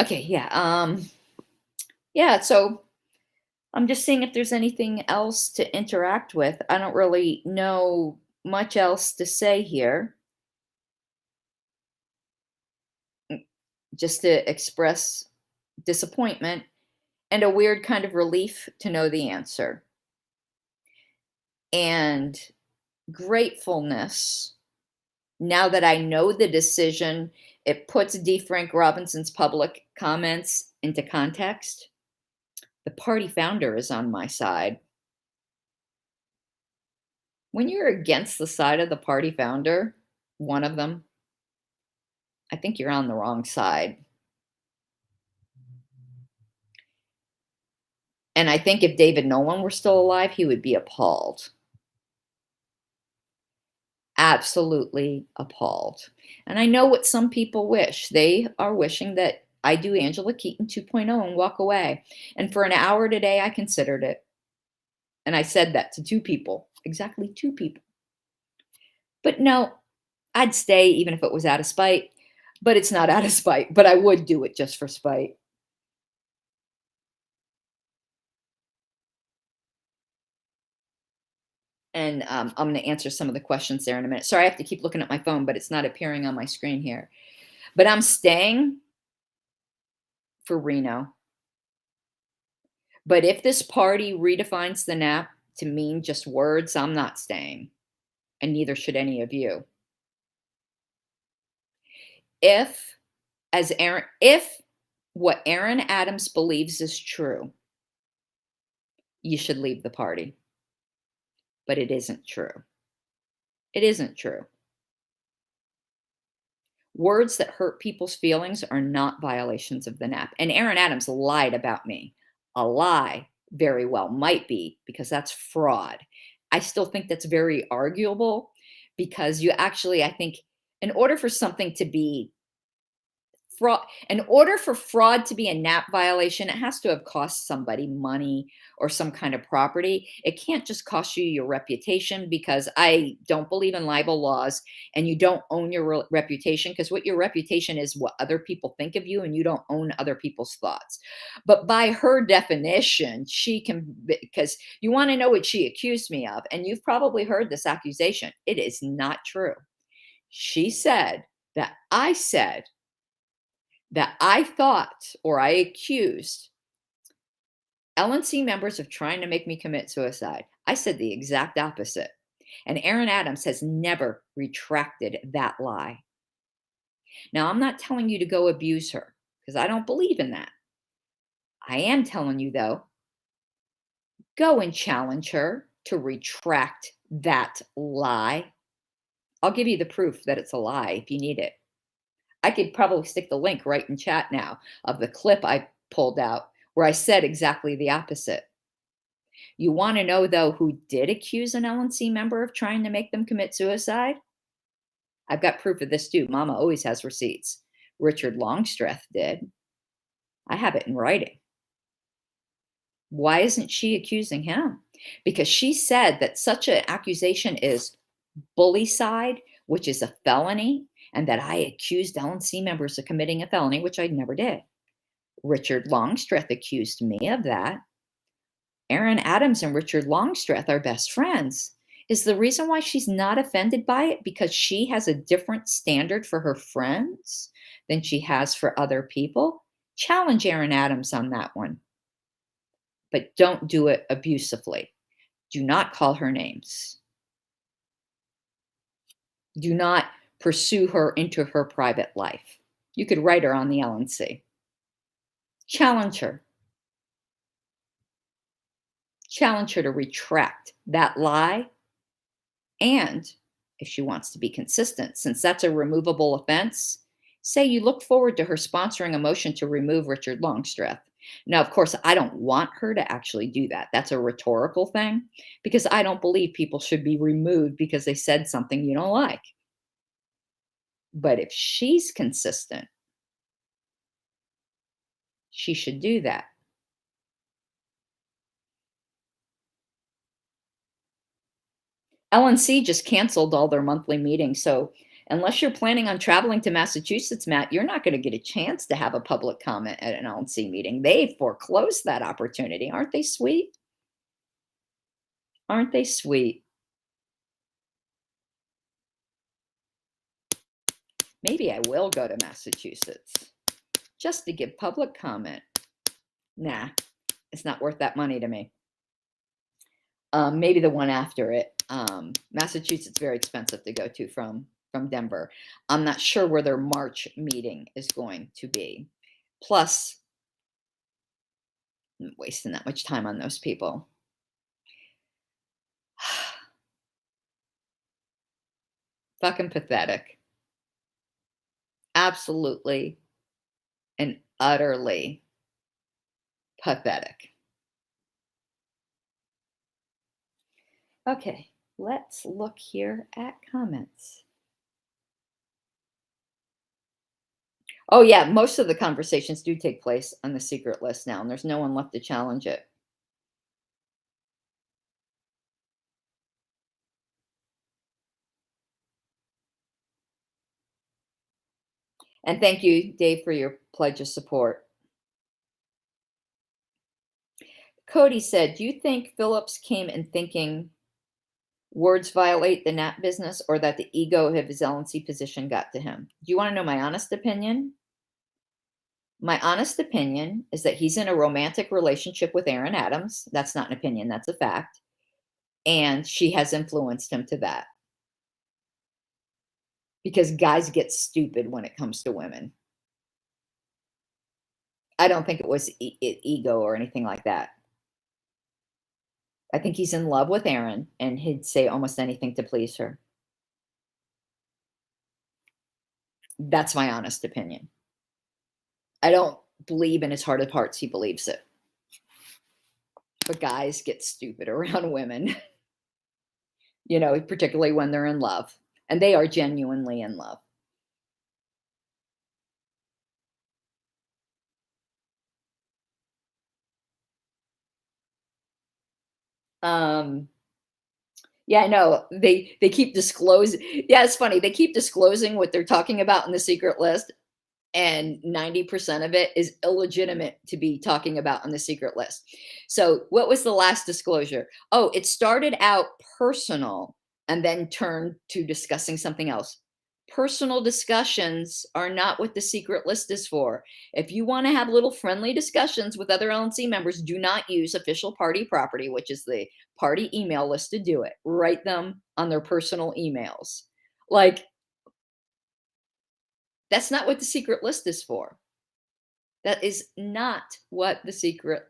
Okay, yeah. Yeah, so I'm just seeing if there's anything else to interact with. I don't really know much else to say here, just to express disappointment and a weird kind of relief to know the answer, and gratefulness now that I know the decision. It puts D. Frank Robinson's public comments into context. The party founder is on my side. When you're against the side of the party founder, one of them, I think you're on the wrong side. And I think if David Nolan were still alive, he would be appalled. Absolutely appalled. And I know what some people wish. They are wishing that I do Angela Keaton 2.0 and walk away. And for an hour today, I considered it. And I said that to two people, exactly two people. But no, I'd stay even if it was out of spite. but it's not out of spite, but I would do it just for spite. And, I'm gonna answer some of the questions there in a minute. Sorry, I have to keep looking at my phone, but it's not appearing on my screen here. But I'm staying for Reno. But if this party redefines the nap to mean just words, I'm not staying, and neither should any of you. If if what Aaron Adams believes is true, you should leave the party, but it isn't true. It isn't true. Words that hurt people's feelings are not violations of the nap. And Aaron Adams lied about me. A lie very well might be because that's fraud. I still think that's very arguable because you actually, I think, in order for something to be fraud, in order for fraud to be a NAP violation, it has to have cost somebody money or some kind of property. It can't just cost you your reputation because I don't believe in libel laws and you don't own your reputation because what your reputation is what other people think of you and you don't own other people's thoughts. But by her definition, she can, because you want to know what she accused me of, and you've probably heard this accusation. It is not true. She said that I thought or I accused LNC members of trying to make me commit suicide. I said the exact opposite. And Aaron Adams has never retracted that lie. Now, I'm not telling you to go abuse her because I don't believe in that. I am telling you, though, go and challenge her to retract that lie. I'll give you the proof that it's a lie if you need it. I could probably stick the link right in chat now of the clip I pulled out where I said exactly the opposite. You want to know, though, who did accuse an LNC member of trying to make them commit suicide? I've got proof of this too. Mama always has receipts. Richard Longstreth did. I have it in writing. Why isn't she accusing him? Because she said that such an accusation is bullycide, which is a felony, and that I accused LNC members of committing a felony, which I never did. Richard Longstreth accused me of that. Aaron Adams and Richard Longstreth are best friends. Is the reason why she's not offended by it because she has a different standard for her friends than she has for other people? Challenge Aaron Adams on that one, but don't do it abusively. Do not call her names. Do not pursue her into her private life. You could write her on the LNC. Challenge her. Challenge her to retract that lie. And if she wants to be consistent, since that's a removable offense, say you look forward to her sponsoring a motion to remove Richard Longstreth. Now, of course, I don't want her to actually do that. That's a rhetorical thing because I don't believe people should be removed because they said something you don't like. But if she's consistent, she should do that. LNC just canceled all their monthly meetings. So unless you're planning on traveling to Massachusetts, Matt, you're not going to get a chance to have a public comment at an LNC meeting. They foreclosed that opportunity. Aren't they sweet? Aren't they sweet? Maybe I will go to Massachusetts just to give public comment. Nah, it's not worth that money to me. Maybe the one after it. Massachusetts very expensive to go to from Denver. I'm not sure where their March meeting is going to be. Plus, I'm wasting that much time on those people. Fucking pathetic. Absolutely and utterly pathetic. Okay, let's look here at comments. Oh, yeah, most of the conversations do take place on the secret list now, and there's no one left to challenge it. And thank you, Dave, for your pledge of support. Cody said, "Do you think Phillips came in thinking words violate the gnat business or that the ego of his LNC position got to him?" Do you want to know my honest opinion? My honest opinion is that he's in a romantic relationship with Aaron Adams. That's not an opinion, that's a fact. And she has influenced him to that because guys get stupid when it comes to women. I don't think it was ego or anything like that. I think he's in love with Aaron and he'd say almost anything to please her. That's my honest opinion. I don't believe in his heart of hearts he believes it. But guys get stupid around women, particularly when they're in love. And they are genuinely in love. Um, yeah, I know. They keep disclosing. Yeah, it's funny. They keep disclosing what they're talking about in the secret list, and 90% of it is illegitimate to be talking about on the secret list. So, what was the last disclosure? Oh, it started out personal and then turned to discussing something else. Personal discussions are not what the secret list is for. If you want to have little friendly discussions with other LNC members, do not use official party property, which is the party email list, to do it. Write them on their personal emails. Like, that's not what the secret list is for. That is not what the secret.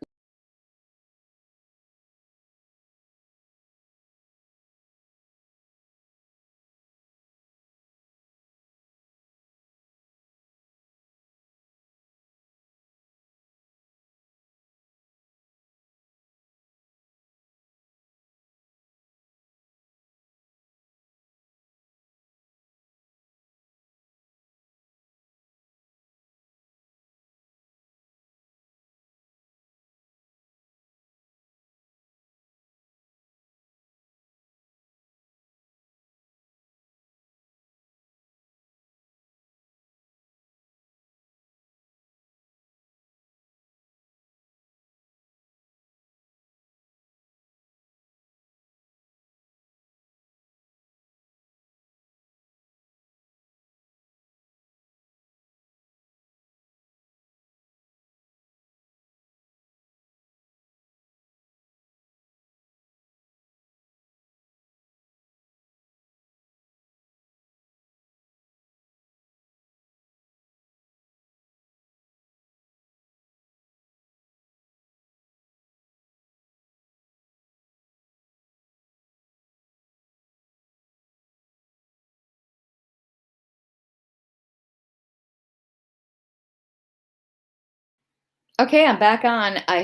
Okay, I'm back on. I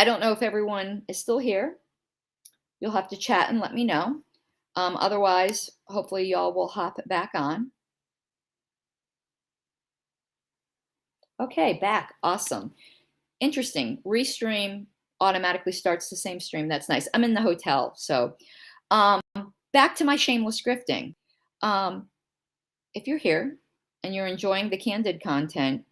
don't know if everyone is still here. You'll have to chat and let me know. Otherwise, hopefully y'all will hop back on. Okay, back. Awesome. Interesting. Restream automatically starts the same stream. That's nice. I'm in the hotel. So um, back to my shameless grifting. Um, if you're here and you're enjoying the candid content,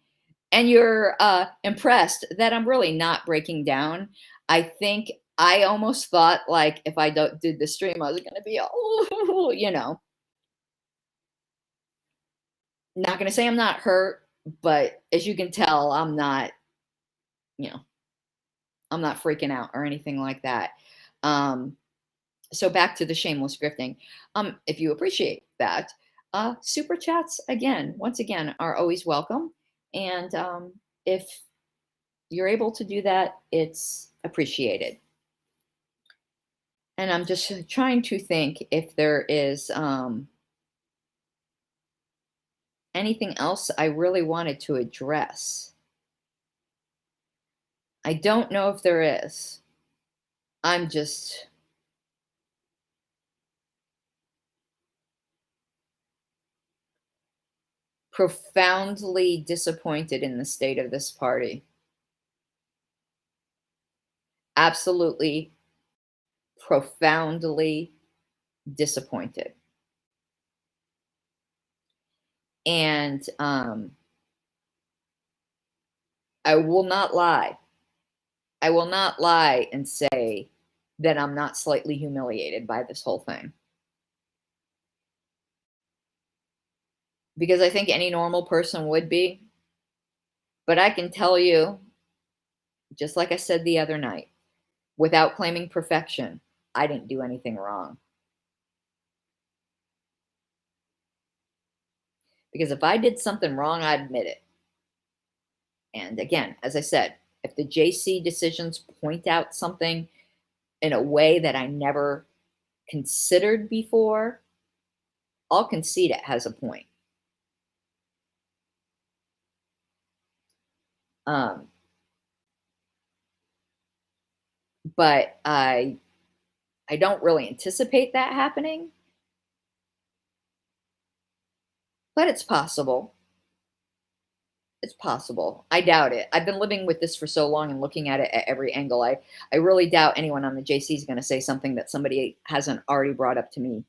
and you're impressed that I'm really not breaking down, I think I almost thought like if I did the stream, I was going to be all, not going to say I'm not hurt, but as you can tell, you know, I'm not freaking out or anything like that. Um, so back to the shameless grifting. If you appreciate that, super chats again, once again, are always welcome. And if you're able to do that, it's appreciated. And I'm just trying to think if there is anything else I really wanted to address. I don't know if there is. I'm just profoundly disappointed in the state of this party. Absolutely profoundly disappointed. And I will not lie. I will not lie and say that I'm not slightly humiliated by this whole thing. Because I think any normal person would be. But I can tell you, just like I said the other night, without claiming perfection, I didn't do anything wrong. Because if I did something wrong, I'd admit it. And again, as I said, if the JC decisions point out something in a way that I never considered before, I'll concede it has a point. Um, but I don't really anticipate that happening, but it's possible. It's possible. I doubt it. I've been living with this for so long and looking at it at every angle. I really doubt anyone on the JC is going to say something that somebody hasn't already brought up to me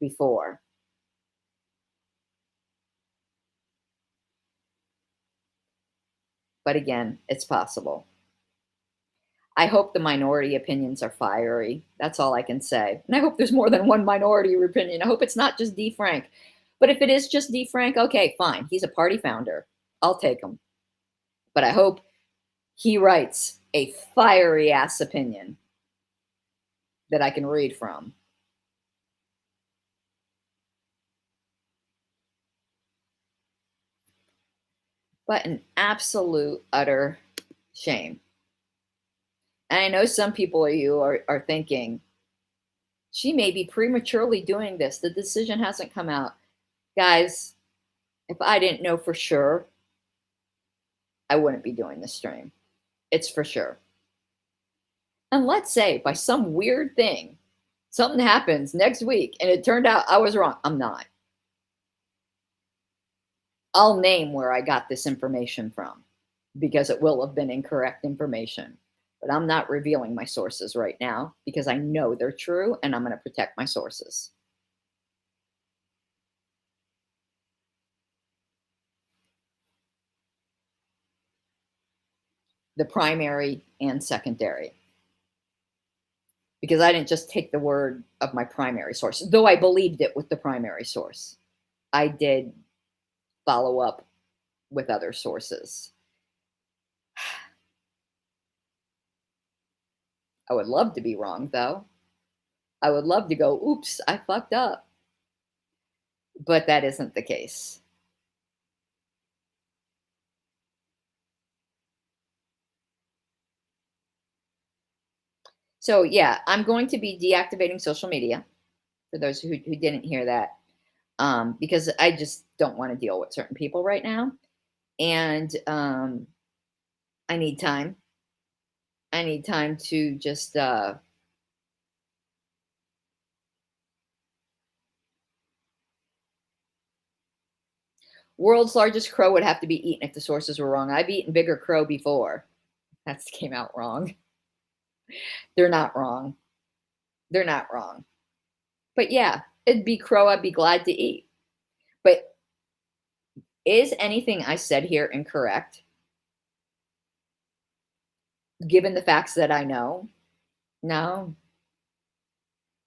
before. But again, it's possible. I hope the minority opinions are fiery. That's all I can say. And I hope there's more than one minority opinion. I hope it's not just D. Frank. But if it is just D. Frank, okay, fine. He's a party founder. I'll take him. But I hope he writes a fiery ass opinion that I can read from. But an absolute, utter shame. And I know some people of you are thinking, she may be prematurely doing this. The decision hasn't come out. Guys, if I didn't know for sure, I wouldn't be doing this stream. It's for sure. And let's say by some weird thing, something happens next week and it turned out I was wrong. I'm not. I'll name where I got this information from because it will have been incorrect information. But I'm not revealing my sources right now because I know they're true and I'm going to protect my sources. The primary and secondary. Because I didn't just take the word of my primary source, though I believed it with the primary source. I did follow up with other sources. I would love to be wrong, though. I would love to go, oops, I fucked up. But that isn't the case. So, yeah, I'm going to be deactivating social media for those who didn't hear that, because I just don't want to deal with certain people right now. And I need time. I need time to just world's largest crow would have to be eaten if the sources were wrong. I've eaten bigger crow before. That came out wrong. They're not wrong. They're not wrong. But yeah, it'd be crow I'd be glad to eat. But is anything I said here incorrect? Given the facts that I know? No.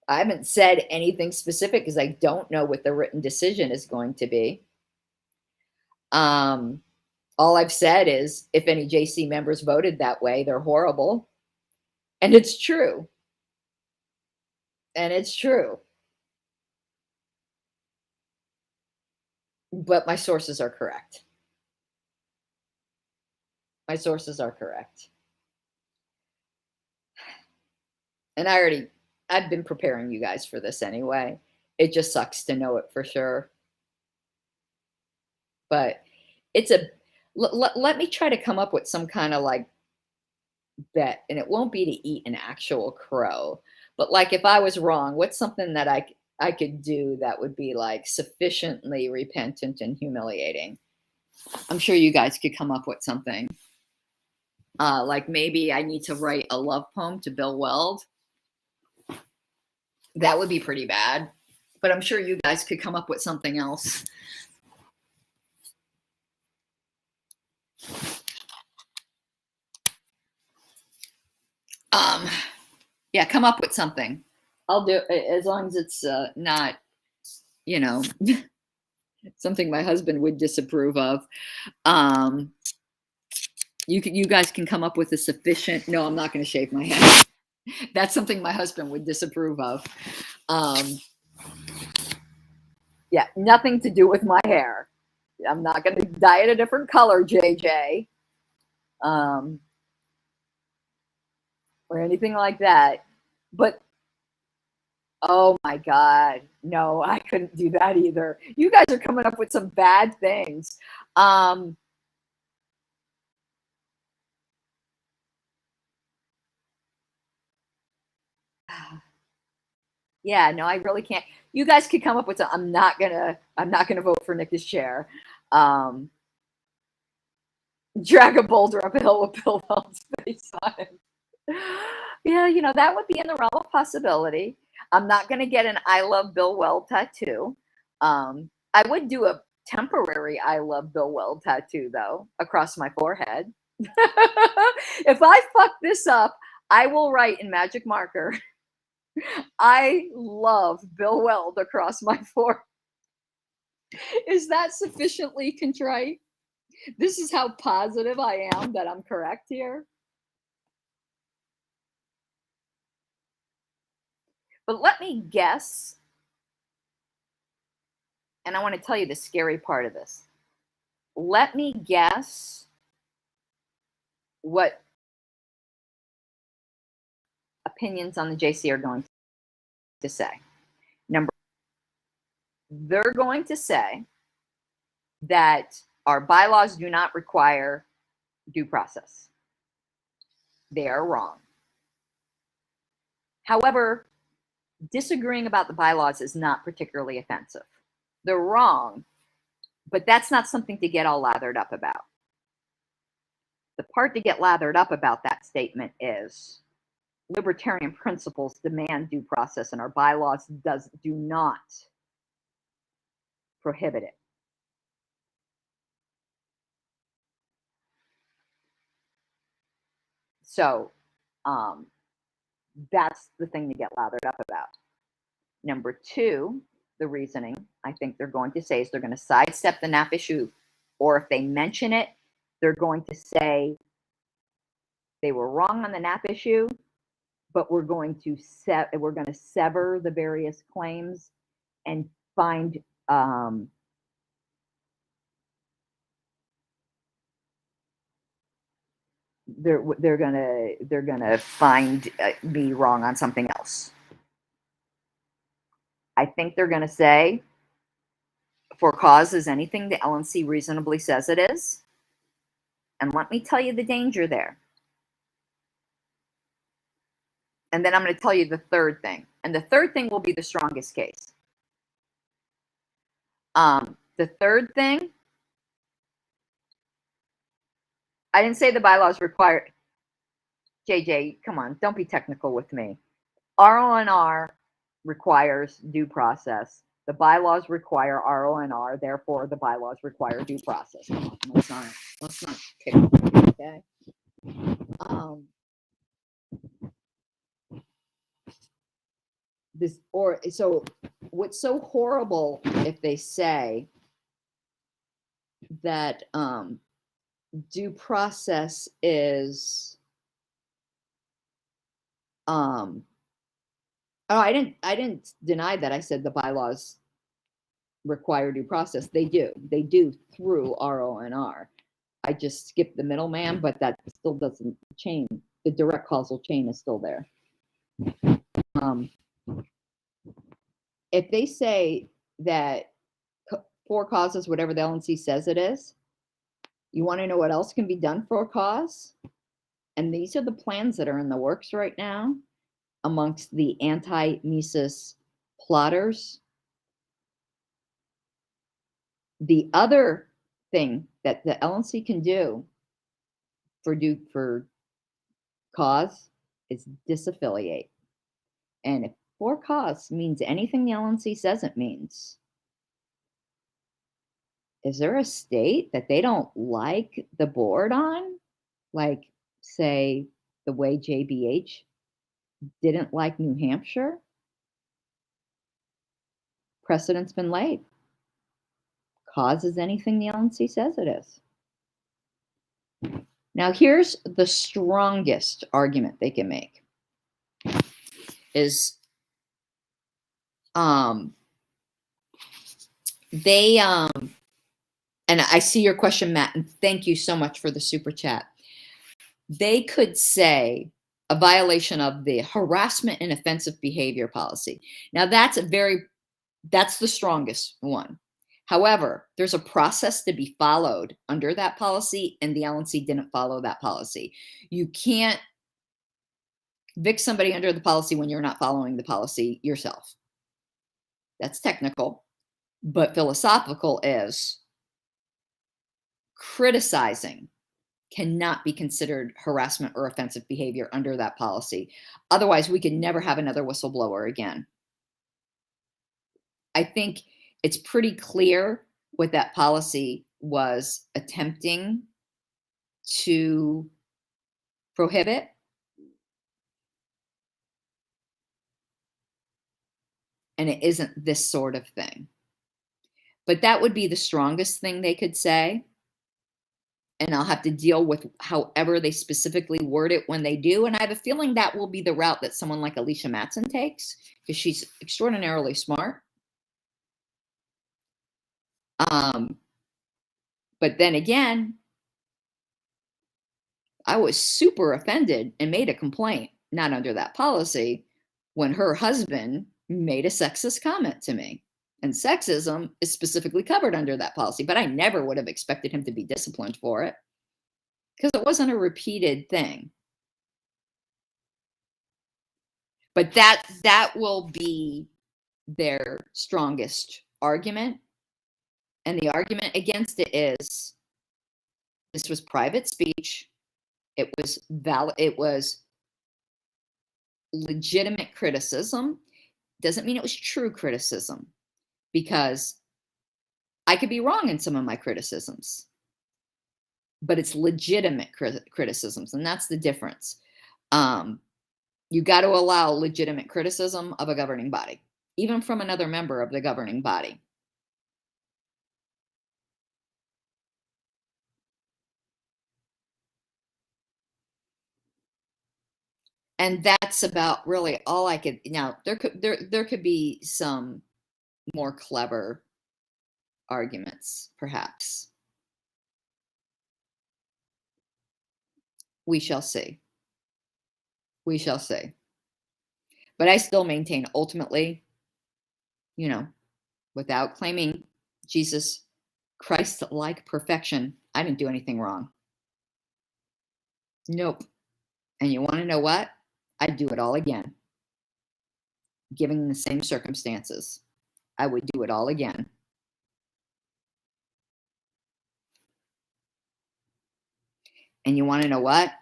I haven't said anything specific because I don't know what the written decision is going to be. All I've said is if any JC members voted that way, they're horrible. And it's true. And it's true. But my sources are correct. My sources are correct. And I've been preparing you guys for this anyway. It just sucks to know it for sure. But it's let me try to come up with some kind of like bet, and it won't be to eat an actual crow. But like if I was wrong, what's something that I could do that would be like sufficiently repentant and humiliating? I'm sure you guys could come up with something. Like maybe I need to write a love poem to Bill Weld. That would be pretty bad. But I'm sure you guys could come up with something else. Um, yeah, come up with something. I'll do as long as it's not, you know, something my husband would disapprove of. Um, you guys can come up with a sufficient. No, I'm not going to shave my head. That's something my husband would disapprove of. Um, yeah, nothing to do with my hair. I'm not going to dye it a different color, JJ, um, or anything like that. But oh my God, no, I couldn't do that either. You guys are coming up with some bad things. Um, yeah, no, I really can't. You guys could come up with some. I'm not gonna vote for Nick as chair. Um, drag a boulder up a hill with Bill Well's face on it. Yeah, that would be in the realm of possibility. I'm not gonna get an I love Bill Well tattoo. I would do a temporary I love Bill Well tattoo though, across my forehead. If I fuck this up, I will write in magic marker, I love Bill Weld across my forehead. Is that sufficiently contrite? This is how positive I am that I'm correct here. But let me guess, and I want to tell you the scary part of this. Let me guess what opinions on the JC are going to say. Number, they're going to say that our bylaws do not require due process. They are wrong. However, disagreeing about the bylaws is not particularly offensive. They're wrong, but that's not something to get all lathered up about. The part to get lathered up about that statement is libertarian principles demand due process, and our bylaws do not prohibit it. So that's the thing to get lathered up about. Number two, the reasoning I think they're going to say is they're going to sidestep the NAP issue, or if they mention it, they're going to say they were wrong on the NAP issue, but we're going to sever the various claims and find they're gonna find me wrong on something else. I think they're gonna say for cause is anything the LNC reasonably says it is. And let me tell you the danger there. And then I'm going to tell you the third thing. And the third thing will be the strongest case. The third thing, I didn't say the bylaws require. JJ, come on, don't be technical with me. RONR requires due process. The bylaws require RONR, therefore the bylaws require due process. Come on, let's not kick it, okay? So what's so horrible if they say that due process is oh, I didn't deny that. I said the bylaws require due process. They do through RONR. I just skipped the middleman, but that still doesn't change. The direct causal chain is still there. If they say that for causes, whatever the LNC says it is, you want to know what else can be done for a cause? And these are the plans that are in the works right now amongst the anti-Mises plotters. The other thing that the LNC can do for cause is disaffiliate. And if for cause means anything the LNC says it means, is there a state that they don't like the board on? Like, say, the way JBH didn't like New Hampshire, precedent's been laid. Cause is anything the LNC says it is. Now, here's the strongest argument they can make is they and I see your question, Matt, and thank you so much for the super chat. They could say a violation of the harassment and offensive behavior policy. Now, that's the strongest one. However, there's a process to be followed under that policy, and the LNC didn't follow that policy. You can't evict somebody under the policy when you're not following the policy yourself. That's technical, but philosophical is criticizing cannot be considered harassment or offensive behavior under that policy. Otherwise, we could never have another whistleblower again. I think it's pretty clear what that policy was attempting to prohibit. And it isn't this sort of thing. But that would be the strongest thing they could say. And I'll have to deal with however they specifically word it when they do. And I have a feeling that will be the route that someone like Alicia Matson takes, because she's extraordinarily smart. But then again, I was super offended and made a complaint, not under that policy, when her husband made a sexist comment to me. And sexism is specifically covered under that policy, but I never would have expected him to be disciplined for it because it wasn't a repeated thing. But that will be their strongest argument. And the argument against it is this was private speech. It was valid. It was legitimate criticism. Doesn't mean it was true criticism, because I could be wrong in some of my criticisms, but it's legitimate criticisms, and that's the difference. You got to allow legitimate criticism of a governing body, even from another member of the governing body. And that's about really all I could. Now there could be some more clever arguments, perhaps. We shall see. We shall see. But I still maintain, ultimately, without claiming Jesus Christ-like perfection, I didn't do anything wrong. Nope. And you want to know what? I'd do it all again. Given the same circumstances, I would do it all again. And you want to know what?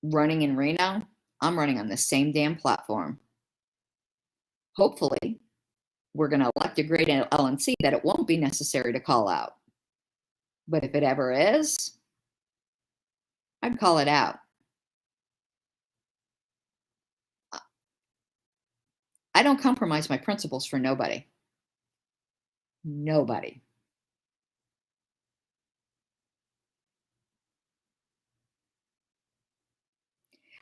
Running in Reno, I'm running on the same damn platform. Hopefully, we're going to elect a great LNC that it won't be necessary to call out. But if it ever is, I'd call it out. I don't compromise my principles for nobody. Nobody.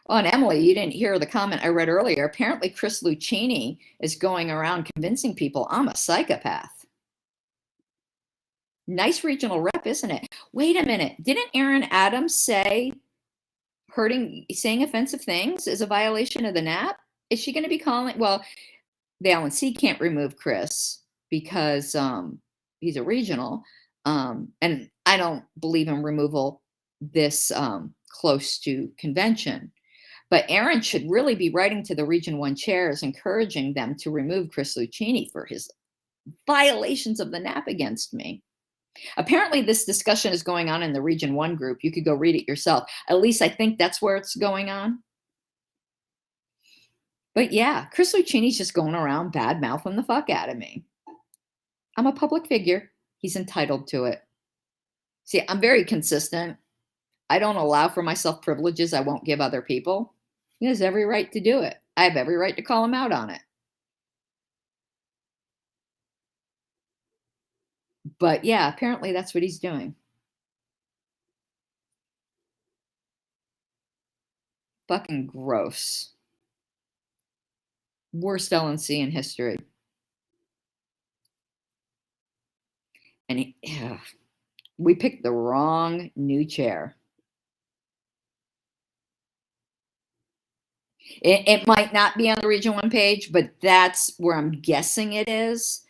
Oh, and Emily, you didn't hear the comment I read earlier. Apparently, Chris Lucchini is going around convincing people I'm a psychopath. Nice regional rep, isn't it? Wait a minute. Didn't Aaron Adams say saying offensive things is a violation of the NAP? Is she going to be calling? Well, the LNC can't remove Chris because he's a regional. And I don't believe in removal this close to convention. But Aaron should really be writing to the Region 1 chairs, encouraging them to remove Chris Lucchini for his violations of the NAP against me. Apparently, this discussion is going on in the Region 1 group. You could go read it yourself. At least I think that's where it's going on. But yeah, Chris Lucchini's just going around bad-mouthing the fuck out of me. I'm a public figure. He's entitled to it. See, I'm very consistent. I don't allow for myself privileges I won't give other people. He has every right to do it. I have every right to call him out on it. But yeah, apparently that's what he's doing. Fucking gross. Worst LNC in history. And ugh, we picked the wrong new chair. It might not be on the Region 1 page, but that's where I'm guessing it is.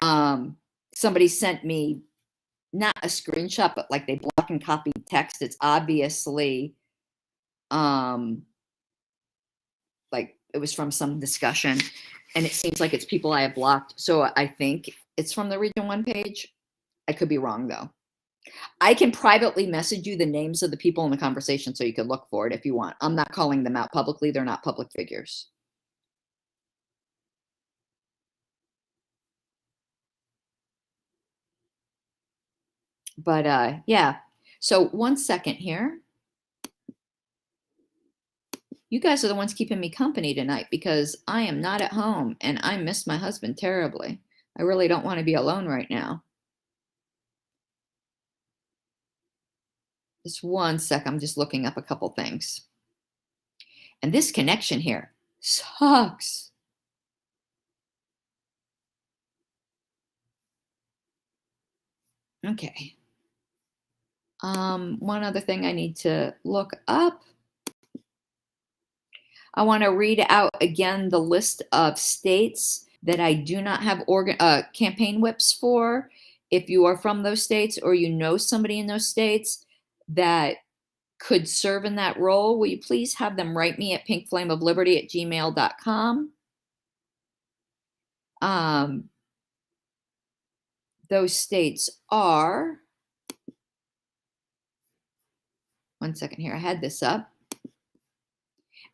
Somebody sent me not a screenshot, but like they block and copy text. It's obviously um, like it was from some discussion, and it seems like it's people I have blocked. So I think it's from the Region 1 page. I could be wrong though. I can privately message you the names of the people in the conversation so you can look for it if you want. I'm not calling them out publicly. They're not public figures. But yeah. So 1 second here. You guys are the ones keeping me company tonight because I am not at home and I miss my husband terribly. I really don't want to be alone right now. Just 1 sec. I'm just looking up a couple things. And this connection here sucks. Okay. One other thing I need to look up. I want to read out again the list of states that I do not have campaign whips for. If you are from those states or you know somebody in those states that could serve in that role, will you please have them write me at pinkflameofliberty@gmail.com? Those states are, 1 second here, I had this up.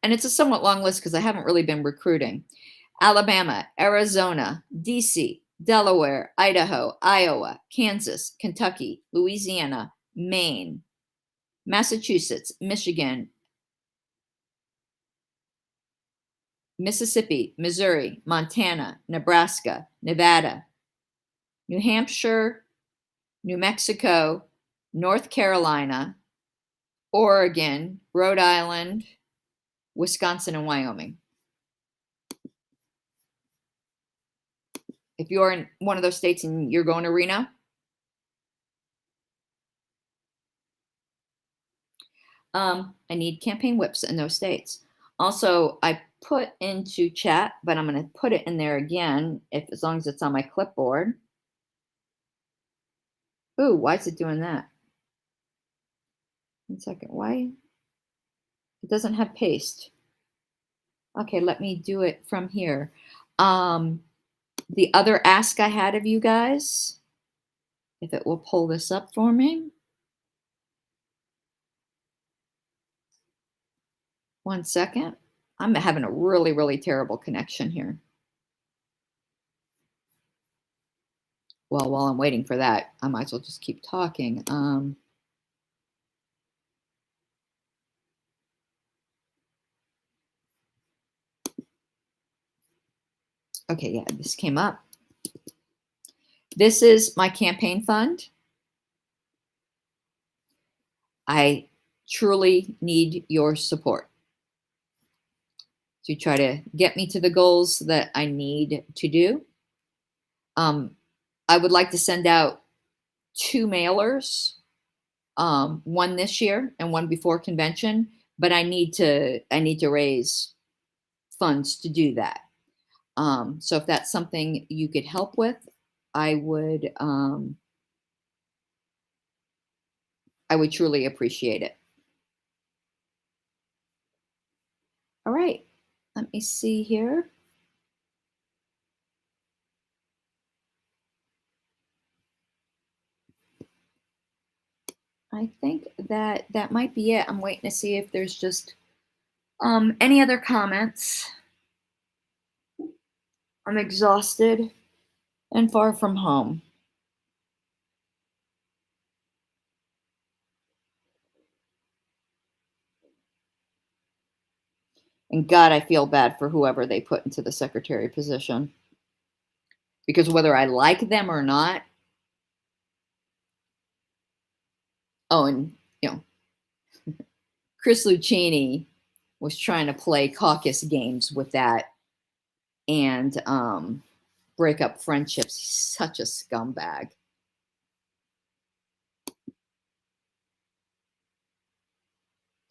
And it's a somewhat long list because I haven't really been recruiting. Alabama, Arizona, DC, Delaware, Idaho, Iowa, Kansas, Kentucky, Louisiana, Maine, Massachusetts, Michigan, Mississippi, Missouri, Montana, Nebraska, Nevada, New Hampshire, New Mexico, North Carolina, Oregon, Rhode Island, Wisconsin, and Wyoming. If you're in one of those states and you're going to Reno, I need campaign whips in those states. Also, I put into chat, but I'm going to put it in there again, as long as it's on my clipboard. Ooh, why is it doing that? 1 second. Why? It doesn't have paste. Okay, let me do it from here. The other ask I had of you guys, if it will pull this up for me. 1 second. I'm having a really, really terrible connection here. Well, while I'm waiting for that, I might as well just keep talking. Okay, yeah, this came up. This is my campaign fund. I truly need your support to try to get me to the goals that I need to do. I would like to send out 2 mailers, one this year and one before convention, but I need to raise funds to do that. So if that's something you could help with, I would truly appreciate it. All right, let me see here. I think that might be it. I'm waiting to see if there's just any other comments. I'm exhausted and far from home. And God, I feel bad for whoever they put into the secretary position. Because whether I like them or not, oh, and you know, Chris Lucchini was trying to play caucus games with that and break up friendships. He's such a scumbag.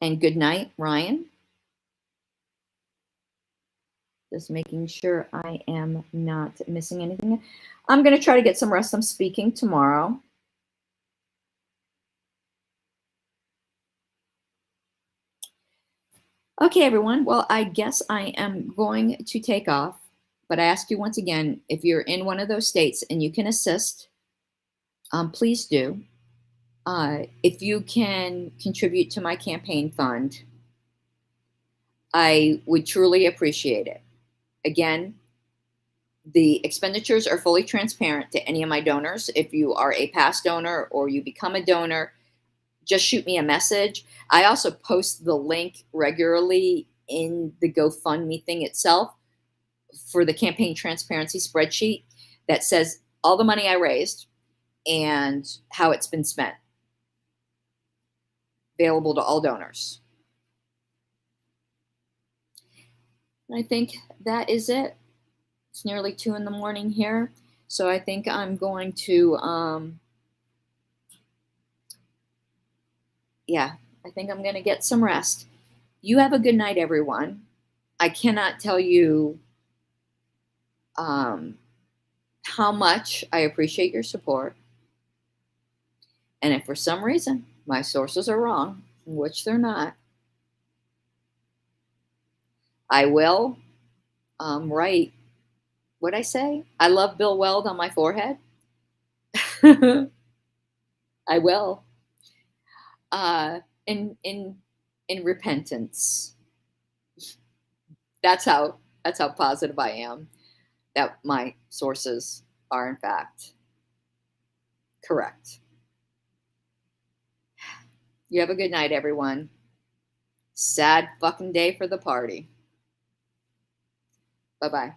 And good night, Ryan. Just making sure I am not missing anything. I'm going to try to get some rest. I'm speaking tomorrow. Okay, everyone. Well, I guess I am going to take off. But I ask you once again, if you're in one of those states and you can assist, please do. If you can contribute to my campaign fund, I would truly appreciate it. Again, the expenditures are fully transparent to any of my donors. If you are a past donor or you become a donor, just shoot me a message. I also post the link regularly in the GoFundMe thing itself for the campaign transparency spreadsheet that says all the money I raised and how it's been spent, available to all donors. And I think that is it. It's nearly 2 in the morning here. So I think I'm going to, I think I'm going to get some rest. You have a good night, everyone. I cannot tell you how much I appreciate your support. And if for some reason my sources are wrong, which they're not, I will write what I say. I love Bill Weld on my forehead. I will. In repentance. That's how positive I am that my sources are in fact correct. You have a good night, everyone. Sad fucking day for the party. Bye-bye.